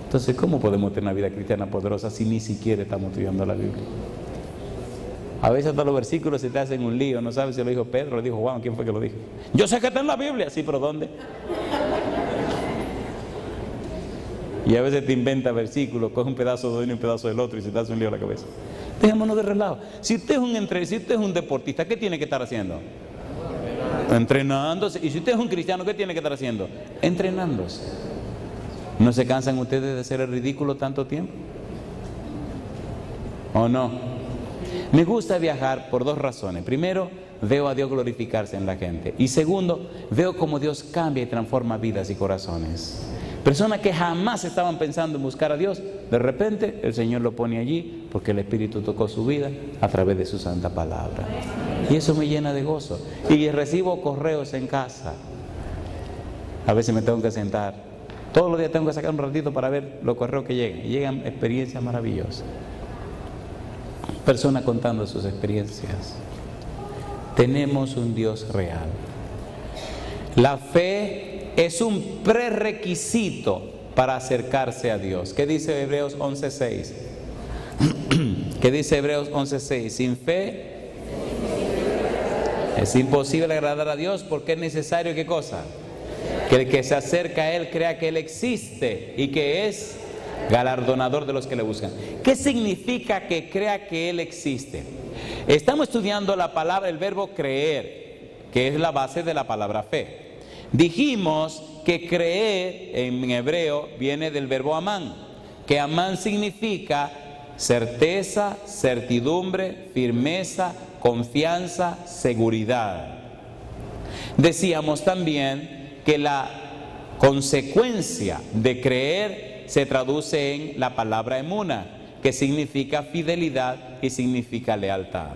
Entonces, ¿cómo podemos tener una vida cristiana poderosa si ni siquiera estamos estudiando la Biblia? A veces hasta los versículos se te hacen un lío. No sabes si lo dijo Pedro, lo dijo Juan, ¿quién fue que lo dijo? Yo sé que está en la Biblia, sí, pero ¿dónde? Y a veces te inventa versículos, coge un pedazo de uno y un pedazo del otro y se te hace un lío a la cabeza. Dejémonos de relajo. Si usted es un deportista, ¿qué tiene que estar haciendo? Entrenándose. Y si usted es un cristiano, ¿qué tiene que estar haciendo? Entrenándose. ¿No se cansan ustedes de hacer el ridículo tanto tiempo? ¿O no? Me gusta viajar por dos razones. Primero, veo a Dios glorificarse en la gente. Y segundo, veo cómo Dios cambia y transforma vidas y corazones. Personas que jamás estaban pensando en buscar a Dios, de repente el Señor lo pone allí porque el Espíritu tocó su vida a través de su santa palabra. Y eso me llena de gozo. Y recibo correos en casa. A veces me tengo que sentar. Todos los días tengo que sacar un ratito para ver los correos que llegan. Y llegan experiencias maravillosas. Personas contando sus experiencias. Tenemos un Dios real. La fe es un prerequisito para acercarse a Dios. ¿Qué dice Hebreos 11:6? ¿Qué dice Hebreos 11:6? Sin fe es imposible agradar a Dios, porque es necesario, ¿qué cosa? Que el que se acerca a Él crea que Él existe y que es galardonador de los que le buscan. ¿Qué significa que crea que Él existe? Estamos estudiando la palabra, el verbo creer, que es la base de la palabra fe. Dijimos que creer en hebreo viene del verbo amán, que amán significa certeza, certidumbre, firmeza, confianza, seguridad. Decíamos también que la consecuencia de creer se traduce en la palabra emuna, que significa fidelidad y significa lealtad.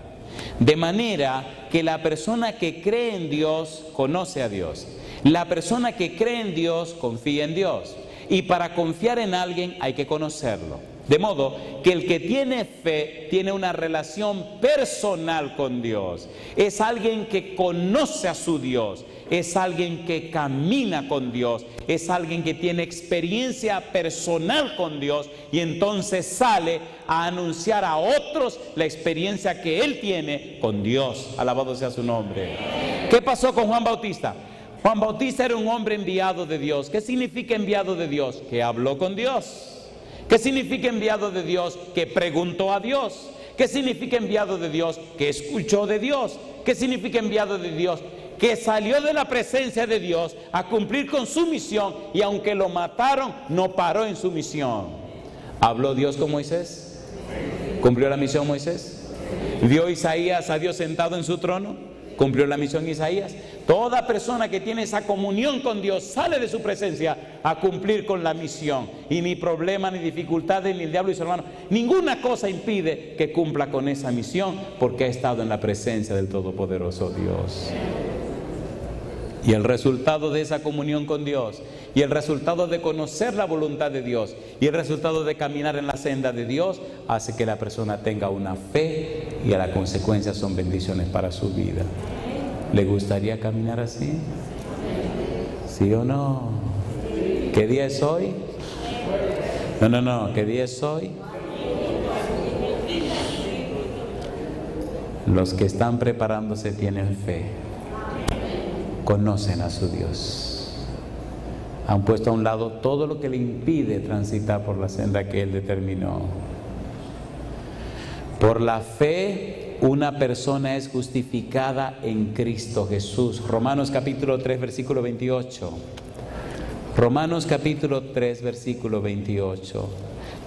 De manera que la persona que cree en Dios conoce a Dios. La persona que cree en Dios confía en Dios. Y para confiar en alguien hay que conocerlo. De modo que el que tiene fe tiene una relación personal con Dios. Es alguien que conoce a su Dios. Es alguien que camina con Dios. Es alguien que tiene experiencia personal con Dios. Y entonces sale a anunciar a otros la experiencia que él tiene con Dios. Alabado sea su nombre. ¿Qué pasó con Juan Bautista? Juan Bautista era un hombre enviado de Dios. ¿Qué significa enviado de Dios? Que habló con Dios. ¿Qué significa enviado de Dios? Que preguntó a Dios. ¿Qué significa enviado de Dios? Que escuchó de Dios. ¿Qué significa enviado de Dios? Que salió de la presencia de Dios a cumplir con su misión, y aunque lo mataron, no paró en su misión. ¿Habló Dios con Moisés? ¿Cumplió la misión Moisés? ¿Vio Isaías a Dios sentado en su trono? ¿Cumplió la misión Isaías? Toda persona que tiene esa comunión con Dios sale de su presencia a cumplir con la misión. Y ni problema, ni dificultades, ni el diablo y su hermano, ninguna cosa impide que cumpla con esa misión, porque ha estado en la presencia del Todopoderoso Dios. Y el resultado de esa comunión con Dios, y el resultado de conocer la voluntad de Dios, y el resultado de caminar en la senda de Dios, hace que la persona tenga una fe, y a la consecuencia son bendiciones para su vida. ¿Le gustaría caminar así? ¿Sí o no? ¿Qué día es hoy? No, ¿qué día es hoy? Los que están preparándose tienen fe. Conocen a su Dios. Han puesto a un lado todo lo que le impide transitar por la senda que Él determinó. Por la fe, una persona es justificada en Cristo Jesús. Romanos capítulo 3, versículo 28. Romanos capítulo 3, versículo 28.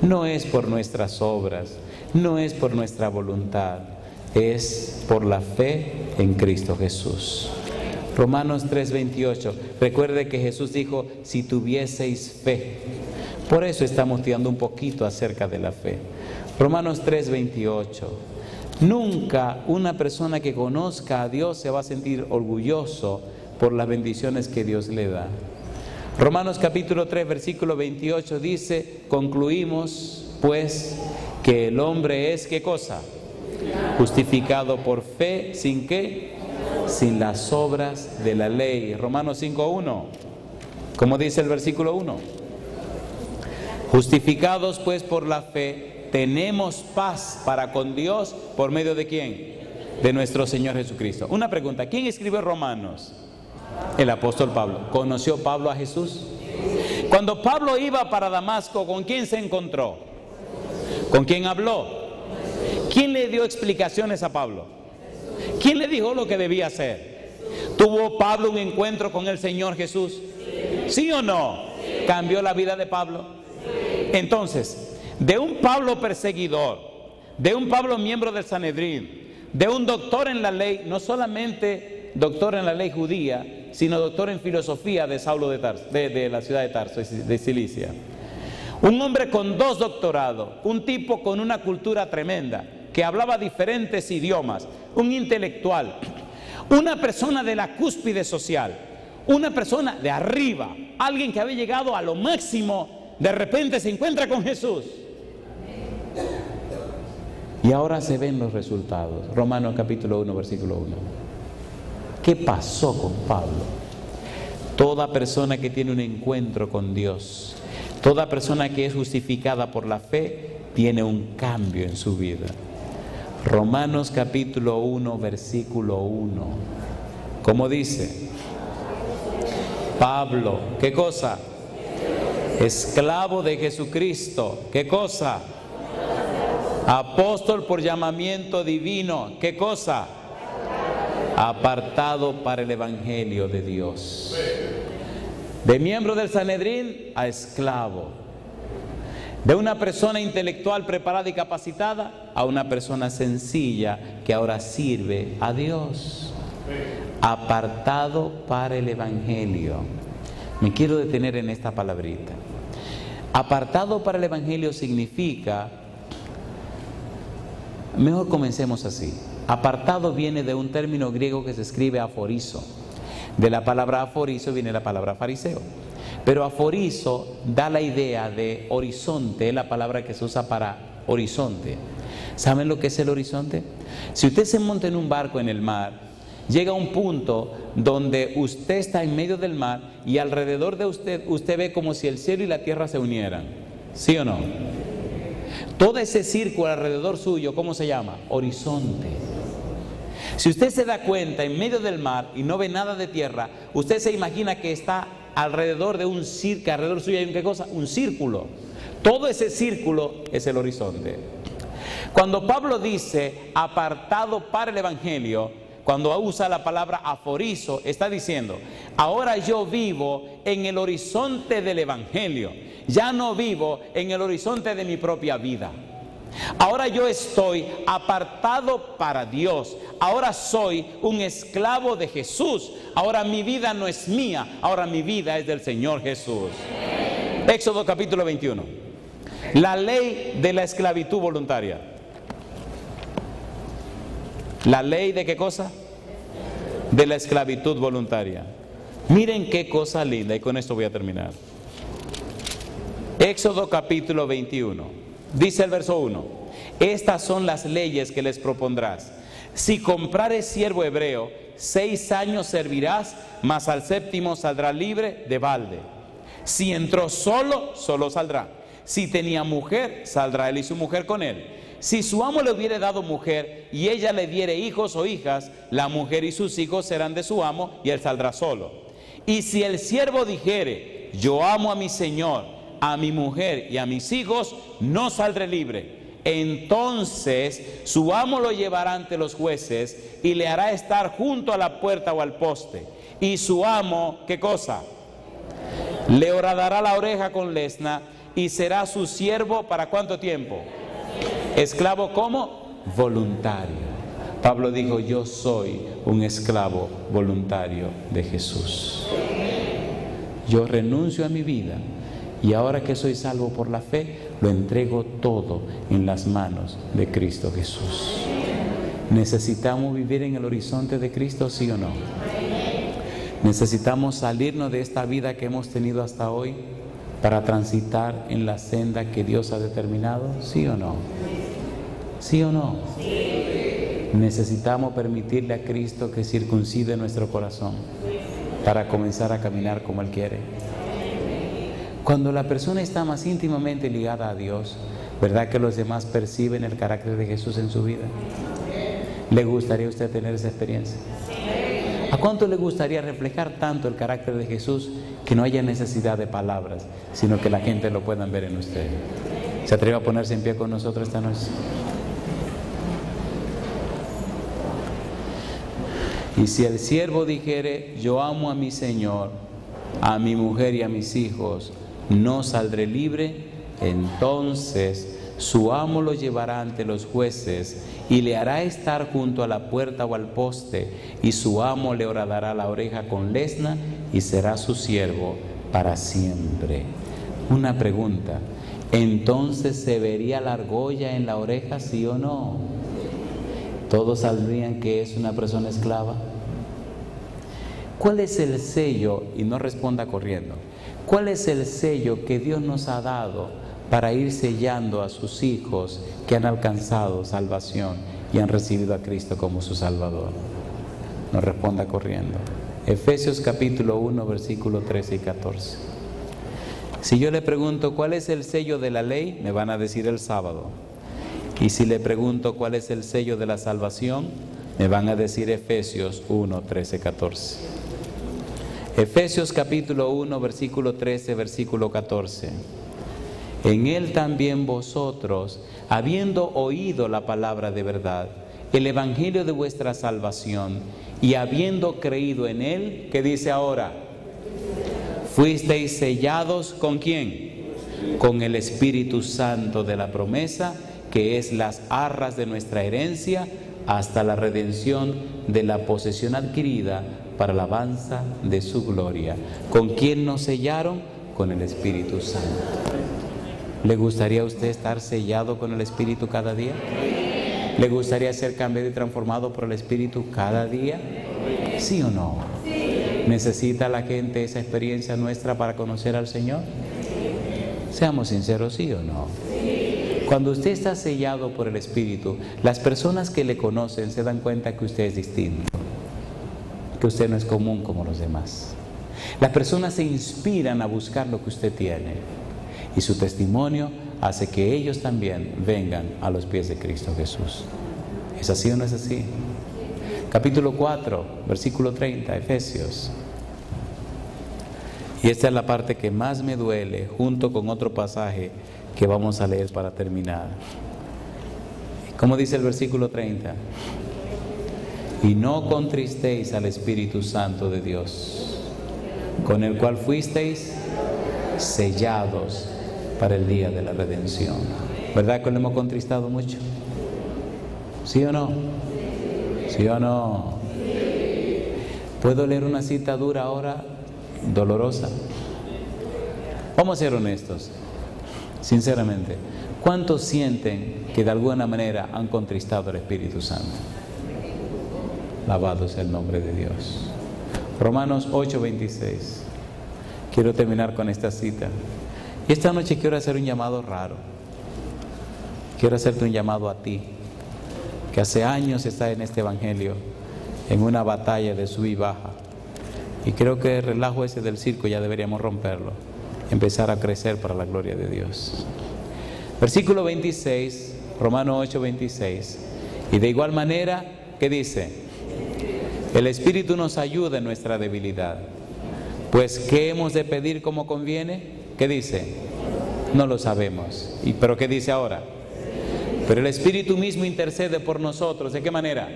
No es por nuestras obras, no es por nuestra voluntad, es por la fe en Cristo Jesús. Romanos 3:28. Recuerde que Jesús dijo, si tuvieseis fe. Por eso estamos estudiando un poquito acerca de la fe. Romanos 3:28. Nunca una persona que conozca a Dios se va a sentir orgulloso por las bendiciones que Dios le da. Romanos capítulo 3, versículo 28 dice, concluimos pues que el hombre es, ¿qué cosa? Justificado por fe, ¿sin qué? Sin las obras de la ley. Romanos 5:1. ¿Cómo dice el versículo 1? Justificados pues por la fe, tenemos paz para con Dios, ¿por medio de quién? De nuestro Señor Jesucristo. Una pregunta, ¿quién escribió Romanos? El apóstol Pablo. ¿Conoció Pablo a Jesús? Cuando Pablo iba para Damasco, ¿con quién se encontró? ¿Con quién habló? ¿Quién le dio explicaciones a Pablo? ¿Quién le dijo lo que debía hacer? ¿Tuvo Pablo un encuentro con el Señor Jesús? ¿Sí o no? ¿Cambió la vida de Pablo? Entonces, de un Pablo perseguidor, de un Pablo miembro del Sanedrín, de un doctor en la ley, no solamente doctor en la ley judía, sino doctor en filosofía de Saulo de Tarso, de la ciudad de Tarso, de Cilicia. Un hombre con 2 doctorados, un tipo con una cultura tremenda, que hablaba diferentes idiomas, un intelectual, una persona de la cúspide social, una persona de arriba, alguien que había llegado a lo máximo, de repente se encuentra con Jesús. Y ahora se ven los resultados. Romanos capítulo 1, versículo 1. ¿Qué pasó con Pablo? Toda persona que tiene un encuentro con Dios, toda persona que es justificada por la fe, tiene un cambio en su vida. Romanos capítulo 1, versículo 1. ¿Cómo dice? Pablo, ¿qué cosa? Esclavo de Jesucristo. ¿Qué cosa? Apóstol por llamamiento divino. ¿Qué cosa? Apartado para el Evangelio de Dios. De miembro del Sanedrín a esclavo. De una persona intelectual preparada y capacitada a una persona sencilla que ahora sirve a Dios. Apartado para el Evangelio. Me quiero detener en esta palabrita. Apartado para el Evangelio significa, mejor comencemos así. Apartado viene de un término griego que se escribe aforizo. De la palabra aforizo viene la palabra fariseo. Pero aforizo da la idea de horizonte, es la palabra que se usa para horizonte. ¿Saben lo que es el horizonte? Si usted se monta en un barco en el mar, llega a un punto donde usted está en medio del mar y alrededor de usted ve como si el cielo y la tierra se unieran. ¿Sí o no? Todo ese círculo alrededor suyo, ¿cómo se llama? Horizonte. Si usted se da cuenta en medio del mar y no ve nada de tierra, usted se imagina que está alrededor de un círculo, alrededor suyo hay ¿qué cosa? Un círculo. Todo ese círculo es el horizonte. Cuando Pablo dice apartado para el Evangelio, cuando usa la palabra aforizo, está diciendo, ahora yo vivo en el horizonte del Evangelio, ya no vivo en el horizonte de mi propia vida. Ahora yo estoy apartado para Dios, ahora soy un esclavo de Jesús, ahora mi vida no es mía, ahora mi vida es del Señor Jesús. Éxodo capítulo 21, la ley de la esclavitud voluntaria. ¿La ley de qué cosa? De la esclavitud voluntaria. Miren qué cosa linda, y con esto voy a terminar. Éxodo capítulo 21. Dice el verso 1, estas son las leyes que les propondrás. Si comprares siervo hebreo, 6 años servirás, mas al 7º saldrá libre de balde. Si entró solo, solo saldrá. Si tenía mujer, saldrá él y su mujer con él. Si su amo le hubiere dado mujer y ella le diere hijos o hijas, la mujer y sus hijos serán de su amo y él saldrá solo. Y si el siervo dijere, yo amo a mi señor, a mi mujer y a mis hijos, no saldré libre. Entonces su amo lo llevará ante los jueces y le hará estar junto a la puerta o al poste. Y su amo, ¿qué cosa? Le horadará la oreja con lesna y será su siervo ¿para cuánto tiempo? ¿Esclavo cómo? Voluntario. Pablo dijo, yo soy un esclavo voluntario de Jesús. Yo renuncio a mi vida. Y ahora que soy salvo por la fe, lo entrego todo en las manos de Cristo Jesús. ¿Necesitamos vivir en el horizonte de Cristo, sí o no? ¿Necesitamos salirnos de esta vida que hemos tenido hasta hoy para transitar en la senda que Dios ha determinado, sí o no? ¿Sí o no? ¿Necesitamos permitirle a Cristo que circuncide nuestro corazón para comenzar a caminar como Él quiere? Cuando la persona está más íntimamente ligada a Dios, ¿verdad que los demás perciben el carácter de Jesús en su vida? ¿Le gustaría a usted tener esa experiencia? ¿A cuánto le gustaría reflejar tanto el carácter de Jesús que no haya necesidad de palabras, sino que la gente lo pueda ver en usted? ¿Se atreve a ponerse en pie con nosotros esta noche? Y si el siervo dijere, yo amo a mi Señor, a mi mujer y a mis hijos, no saldré libre, entonces su amo lo llevará ante los jueces y le hará estar junto a la puerta o al poste, y su amo le horadará la oreja con lesna y será su siervo para siempre. Una pregunta, ¿entonces se vería la argolla en la oreja, sí o no? ¿Todos sabrían que es una persona esclava? ¿Cuál es el sello? Y no responda corriendo. ¿Cuál es el sello que Dios nos ha dado para ir sellando a sus hijos que han alcanzado salvación y han recibido a Cristo como su Salvador? No responda corriendo. Efesios capítulo 1, versículo 13 y 14. Si yo le pregunto cuál es el sello de la ley, me van a decir el sábado. Y si le pregunto cuál es el sello de la salvación, me van a decir Efesios 1, 13, 14. Efesios capítulo 1, versículo 13, versículo 14. en Él también vosotros, habiendo oído la palabra de verdad, el evangelio de vuestra salvación, y habiendo creído en Él, ¿qué dice ahora? Fuisteis sellados ¿con quién? Con el Espíritu Santo de la promesa, que es las arras de nuestra herencia, hasta la redención de la posesión adquirida para la alabanza de su gloria. ¿Con quién nos sellaron? Con el Espíritu Santo. ¿Le gustaría a usted estar sellado con el Espíritu cada día? ¿Le gustaría ser cambiado y transformado por el Espíritu cada día? ¿Sí o no? ¿Necesita la gente esa experiencia nuestra para conocer al Señor? Seamos sinceros, ¿sí o no? Cuando usted está sellado por el Espíritu, las personas que le conocen se dan cuenta que usted es distinto, que usted no es común como los demás. Las personas se inspiran a buscar lo que usted tiene, y su testimonio hace que ellos también vengan a los pies de Cristo Jesús. ¿Es así o no es así? Capítulo 4, versículo 30, Efesios. Y esta es la parte que más me duele, junto con otro pasaje que vamos a leer para terminar. ¿Cómo dice el versículo 30? Y no contristéis al Espíritu Santo de Dios, con el cual fuisteis sellados para el día de la redención. ¿Verdad que lo hemos contristado mucho? ¿Sí o no? ¿Sí o no? ¿Puedo leer una cita dura ahora? Dolorosa. Vamos a ser honestos. Sinceramente, ¿cuántos sienten que de alguna manera han contristado al Espíritu Santo? Alabado sea el nombre de Dios. Romanos 8:26. Quiero terminar con esta cita. Y esta noche quiero hacer un llamado raro. Quiero hacerte un llamado a ti, que hace años está en este evangelio, en una batalla de sub y baja. Y creo que el relajo ese del circo ya deberíamos romperlo, empezar a crecer para la gloria de Dios. Versículo 26, Romanos 8:26. Y de igual manera, ¿qué dice? El Espíritu nos ayuda en nuestra debilidad. Pues, ¿qué hemos de pedir como conviene? ¿Qué dice? No lo sabemos. ¿Pero qué dice ahora? Pero el Espíritu mismo intercede por nosotros. ¿De qué manera?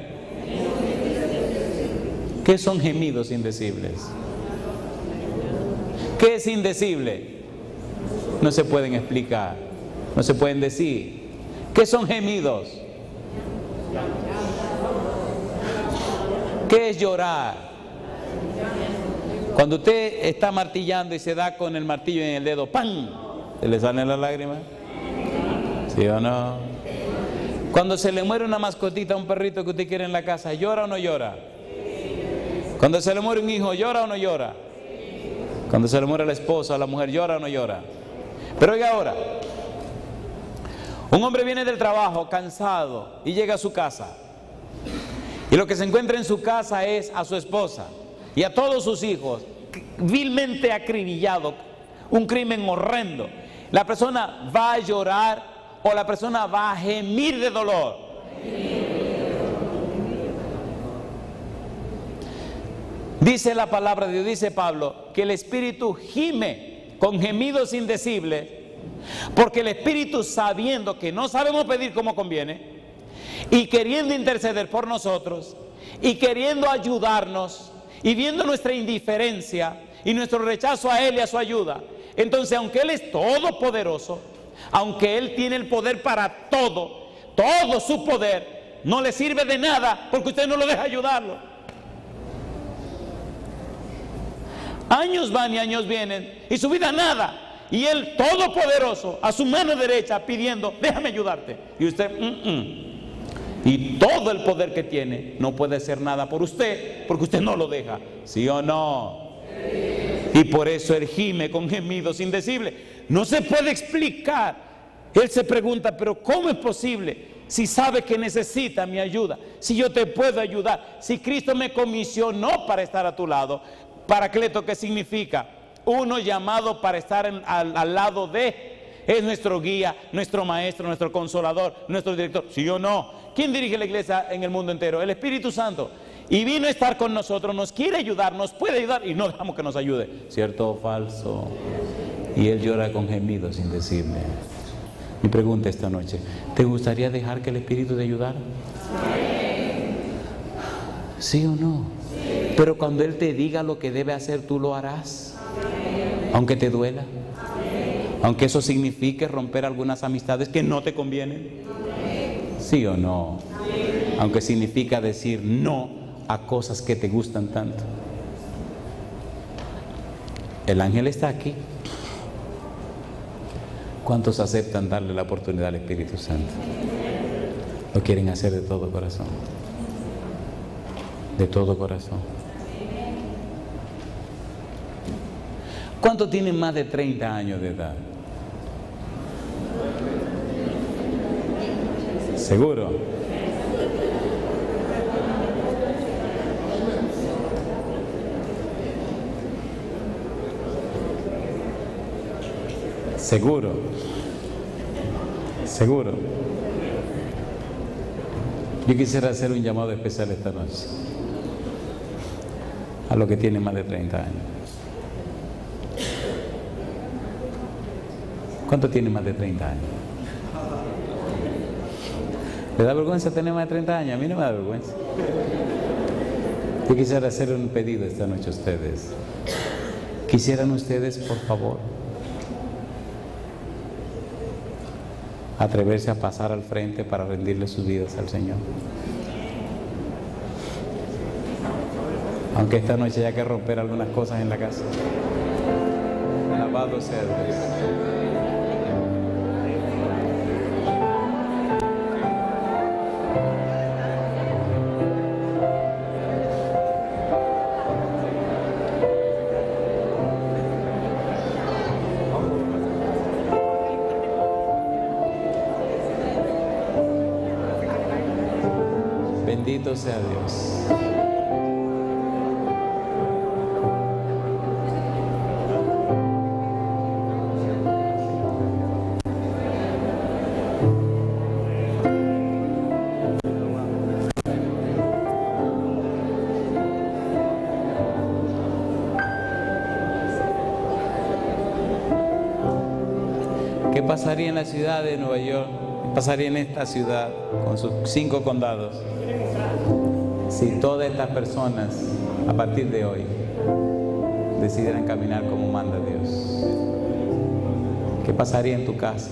¿Qué son gemidos indecibles? ¿Qué es indecible? No se pueden explicar, no se pueden decir. ¿Qué son gemidos? ¿Qué es llorar? Cuando usted está martillando y se da con el martillo en el dedo, ¡pam!, ¿se le salen las lágrimas? ¿Sí o no? Cuando se le muere una mascotita, un perrito que usted quiere en la casa, ¿llora o no llora? Cuando se le muere un hijo, ¿llora o no llora? Cuando se le muere la esposa o la mujer, ¿llora o no llora? Pero oiga ahora, un hombre viene del trabajo cansado y llega a su casa, y lo que se encuentra en su casa es a su esposa y a todos sus hijos vilmente acribillados, un crimen horrendo. La persona va a llorar o la persona va a gemir de dolor. Dice la palabra de Dios, dice Pablo, que el Espíritu gime con gemidos indecibles, porque el Espíritu, sabiendo que no sabemos pedir como conviene, y queriendo interceder por nosotros, y queriendo ayudarnos, y viendo nuestra indiferencia y nuestro rechazo a Él y a su ayuda, entonces, aunque Él es todopoderoso, aunque Él tiene el poder para todo, todo su poder no le sirve de nada porque usted no lo deja ayudarlo. Años van y años vienen y su vida nada. Y Él todopoderoso a su mano derecha pidiendo, déjame ayudarte. Y usted, Y todo el poder que tiene no puede hacer nada por usted porque usted no lo deja. ¿Sí o no? Y por eso Él gime con gemidos indecibles. No se puede explicar. Él se pregunta, pero ¿cómo es posible? Si sabe que necesita mi ayuda, si yo te puedo ayudar, si Cristo me comisionó para estar a tu lado. Paracleto, ¿qué significa? Uno llamado para estar al lado de, es nuestro guía, nuestro maestro, nuestro consolador, nuestro director. ¿Sí o no? ¿Quién dirige la iglesia en el mundo entero? El Espíritu Santo. Y vino a estar con nosotros, nos quiere ayudar, nos puede ayudar y no dejamos que nos ayude. ¿Cierto o falso? y él llora con gemidos indecibles. Mi pregunta esta noche: ¿te gustaría dejar que el Espíritu te ayudara? ¿Sí o no? Pero cuando Él te diga lo que debe hacer, ¿tú lo harás? Aunque te duela. Aunque eso signifique romper algunas amistades que no te convienen. ¿Sí o no? Aunque significa decir no a cosas que te gustan tanto. El ángel está aquí. ¿Cuántos aceptan darle la oportunidad al Espíritu Santo? Lo quieren hacer de todo corazón. De todo corazón. ¿Cuántos tienen más de 30 años de edad? ¿Seguro? ¿Seguro? ¿Seguro? Yo quisiera hacer un llamado especial esta noche a los que tienen más de 30 años. ¿Cuántos tienen más de 30 años? ¿Le da vergüenza tener más de 30 años? A mí no me da vergüenza. Yo quisiera hacer un pedido esta noche a ustedes. ¿Quisieran ustedes, por favor, atreverse a pasar al frente para rendirle sus vidas al Señor? Aunque esta noche haya que romper algunas cosas en la casa. Alabado sea Dios. Bendito sea Dios. ¿Qué pasaría en la ciudad de Nueva York? ¿Qué pasaría en esta ciudad con sus 5 condados si todas estas personas a partir de hoy decidieran caminar como manda Dios? ¿Qué pasaría en tu casa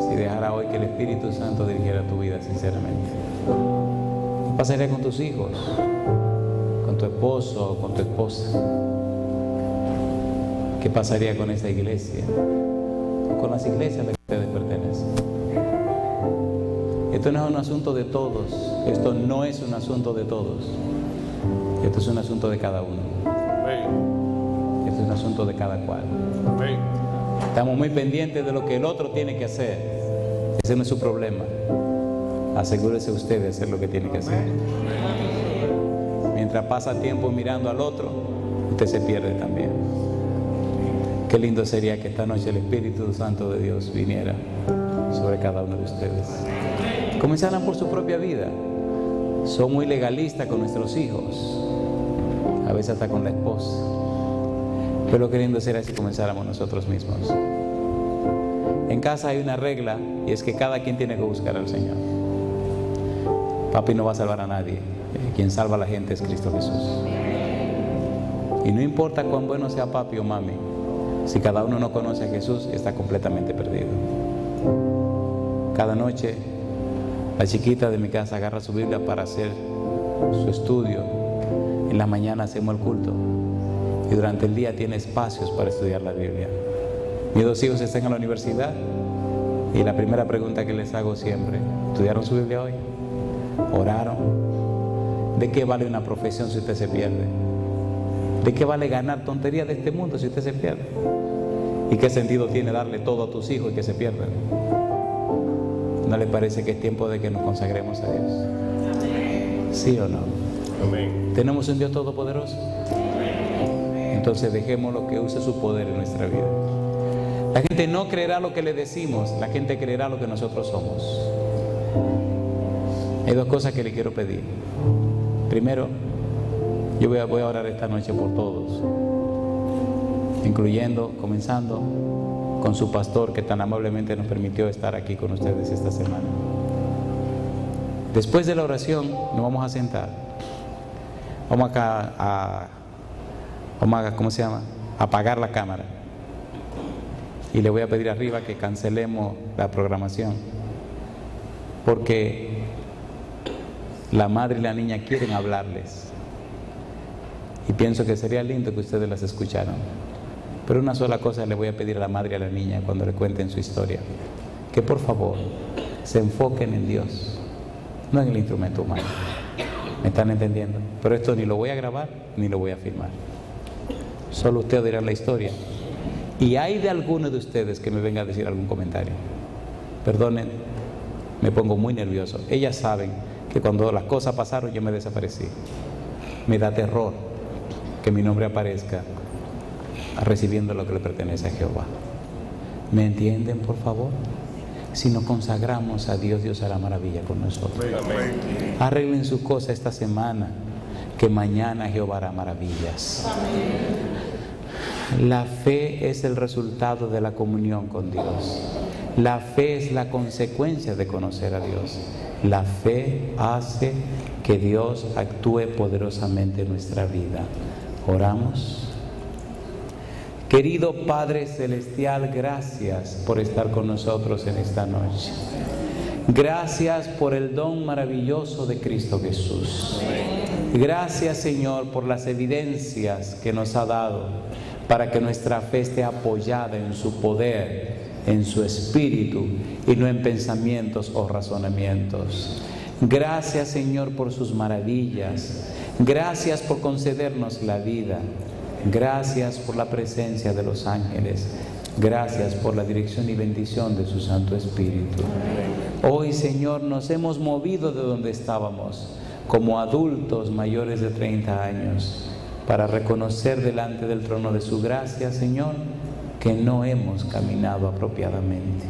si dejara hoy que el Espíritu Santo dirigiera tu vida sinceramente? ¿Qué pasaría con tus hijos, con tu esposo o con tu esposa? ¿Qué pasaría con esta iglesia? Con las iglesias a las que ustedes pertenecen. Esto no es un asunto de todos. Esto no es un asunto de todos. Esto es un asunto de cada uno. Esto es un asunto de cada cual. Estamos muy pendientes de lo que el otro tiene que hacer. Ese no es su problema. Asegúrese usted de hacer lo que tiene que hacer. Mientras pasa tiempo mirando al otro, usted se pierde también. Qué lindo sería que esta noche el Espíritu Santo de Dios viniera sobre cada uno de ustedes. Comenzaran por su propia vida. Son muy legalistas con nuestros hijos, a veces hasta con la esposa. Pero lo que lindo sería si comenzáramos nosotros mismos. En casa hay una regla, y es que cada quien tiene que buscar al Señor. Papi no va a salvar a nadie. Quien salva a la gente es Cristo Jesús. Y no importa cuán bueno sea papi o mami, si cada uno no conoce a Jesús, está completamente perdido. Cada noche, la chiquita de mi casa agarra su Biblia para hacer su estudio. En la mañana hacemos el culto. Y durante el día tiene espacios para estudiar la Biblia. Mis 2 hijos están en la universidad. Y la primera pregunta que les hago siempre: ¿estudiaron su Biblia hoy? ¿Oraron? ¿De qué vale una profesión si usted se pierde? ¿De qué vale ganar tonterías de este mundo si usted se pierde? ¿Y qué sentido tiene darle todo a tus hijos y que se pierdan? ¿No le parece que es tiempo de que nos consagremos a Dios? ¿Sí o no? Amén. ¿Tenemos un Dios todopoderoso? Entonces dejémoslo que use su poder en nuestra vida. La gente no creerá lo que le decimos, la gente creerá lo que nosotros somos. Hay 2 cosas que le quiero pedir. Primero, yo voy a orar esta noche por todos. comenzando con su pastor que tan amablemente nos permitió estar aquí con ustedes esta semana. Después de la oración nos vamos a sentar. Vamos a ¿cómo se llama? Apagar la cámara. Y le voy a pedir arriba que cancelemos la programación, porque la madre y la niña quieren hablarles. Y pienso que sería lindo que ustedes las escucharan. Pero una sola cosa le voy a pedir a la madre y a la niña cuando le cuenten su historia: que por favor se enfoquen en Dios, no en el instrumento humano. ¿Me están entendiendo? Pero esto ni lo voy a grabar ni lo voy a filmar. Solo ustedes dirán la historia. Y hay de alguno de ustedes que me venga a decir algún comentario. Perdonen, me pongo muy nervioso. Ellas saben que cuando las cosas pasaron yo me desaparecí. Me da terror que mi nombre aparezca recibiendo lo que le pertenece a Jehová. ¿Me entienden, por favor? Si nos consagramos a Dios, Dios hará maravilla con nosotros. Amén. Arreglen su cosa esta semana, que mañana Jehová hará maravillas. Amén. La fe es el resultado de la comunión con Dios. La fe es la consecuencia de conocer a Dios. La fe hace que Dios actúe poderosamente en nuestra vida. Oramos. Querido Padre Celestial, gracias por estar con nosotros en esta noche. Gracias por el don maravilloso de Cristo Jesús. Gracias, Señor, por las evidencias que nos ha dado para que nuestra fe esté apoyada en su poder, en su espíritu y no en pensamientos o razonamientos. Gracias, Señor, por sus maravillas. Gracias por concedernos la vida. Gracias por la presencia de los ángeles. Gracias por la dirección y bendición de su Santo Espíritu. Hoy, Señor, nos hemos movido de donde estábamos como adultos mayores de 30 años para reconocer delante del trono de su gracia, Señor, que no hemos caminado apropiadamente,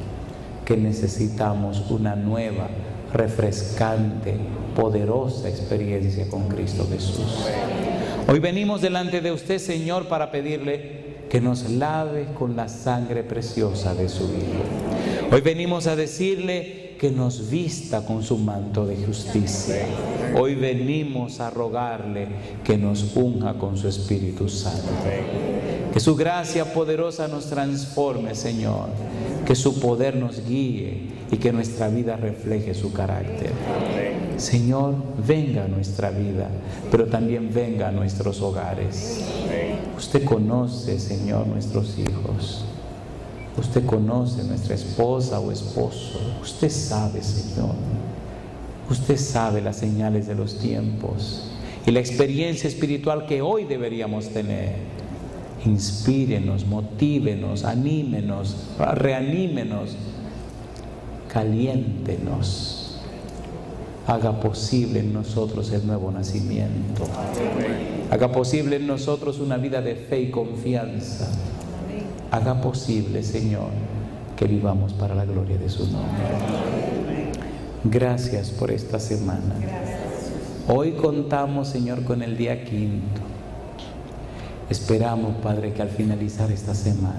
que necesitamos una nueva, refrescante, poderosa experiencia con Cristo Jesús. Hoy venimos delante de usted, Señor, para pedirle que nos lave con la sangre preciosa de su Hijo. Hoy venimos a decirle que nos vista con su manto de justicia. Hoy venimos a rogarle que nos unja con su Espíritu Santo. Que su gracia poderosa nos transforme, Señor. Que su poder nos guíe y que nuestra vida refleje su carácter. Señor, venga a nuestra vida, pero también venga a nuestros hogares. Usted conoce, Señor, nuestros hijos. Usted conoce nuestra esposa o esposo. Usted sabe, Señor. Usted sabe las señales de los tiempos y la experiencia espiritual que hoy deberíamos tener. Inspírenos, motívenos, anímenos, reanímenos, caliéntenos. Haga posible en nosotros el nuevo nacimiento. Haga posible en nosotros una vida de fe y confianza. Haga posible, Señor, que vivamos para la gloria de su nombre. Gracias por esta semana. Hoy contamos, Señor, con el día 5. Esperamos, Padre, que al finalizar esta semana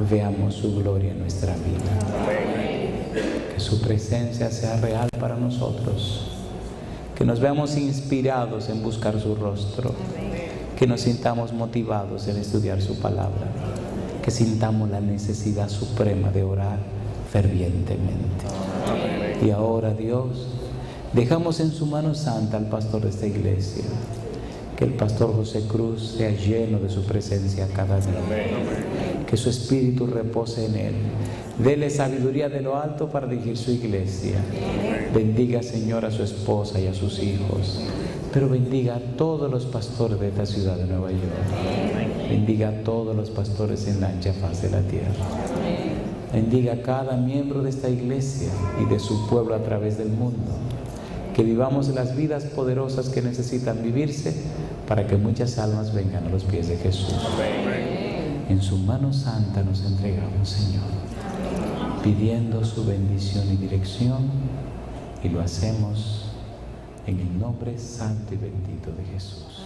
veamos su gloria en nuestra vida. Que su presencia sea real para nosotros. Que nos veamos inspirados en buscar su rostro. Que nos sintamos motivados en estudiar su palabra. Que sintamos la necesidad suprema de orar fervientemente. Y ahora, Dios, dejamos en su mano santa al pastor de esta iglesia. Que el pastor José Cruz sea lleno de su presencia cada día. Que su espíritu repose en él. Dele sabiduría de lo alto para dirigir su iglesia. Bendiga, Señor, a su esposa y a sus hijos. Pero bendiga a todos los pastores de esta ciudad de Nueva York. Bendiga a todos los pastores en la ancha faz de la tierra. Bendiga a cada miembro de esta iglesia y de su pueblo a través del mundo. Que vivamos las vidas poderosas que necesitan vivirse para que muchas almas vengan a los pies de Jesús. En su mano santa nos entregamos, Señor, pidiendo su bendición y dirección, y lo hacemos en el nombre santo y bendito de Jesús.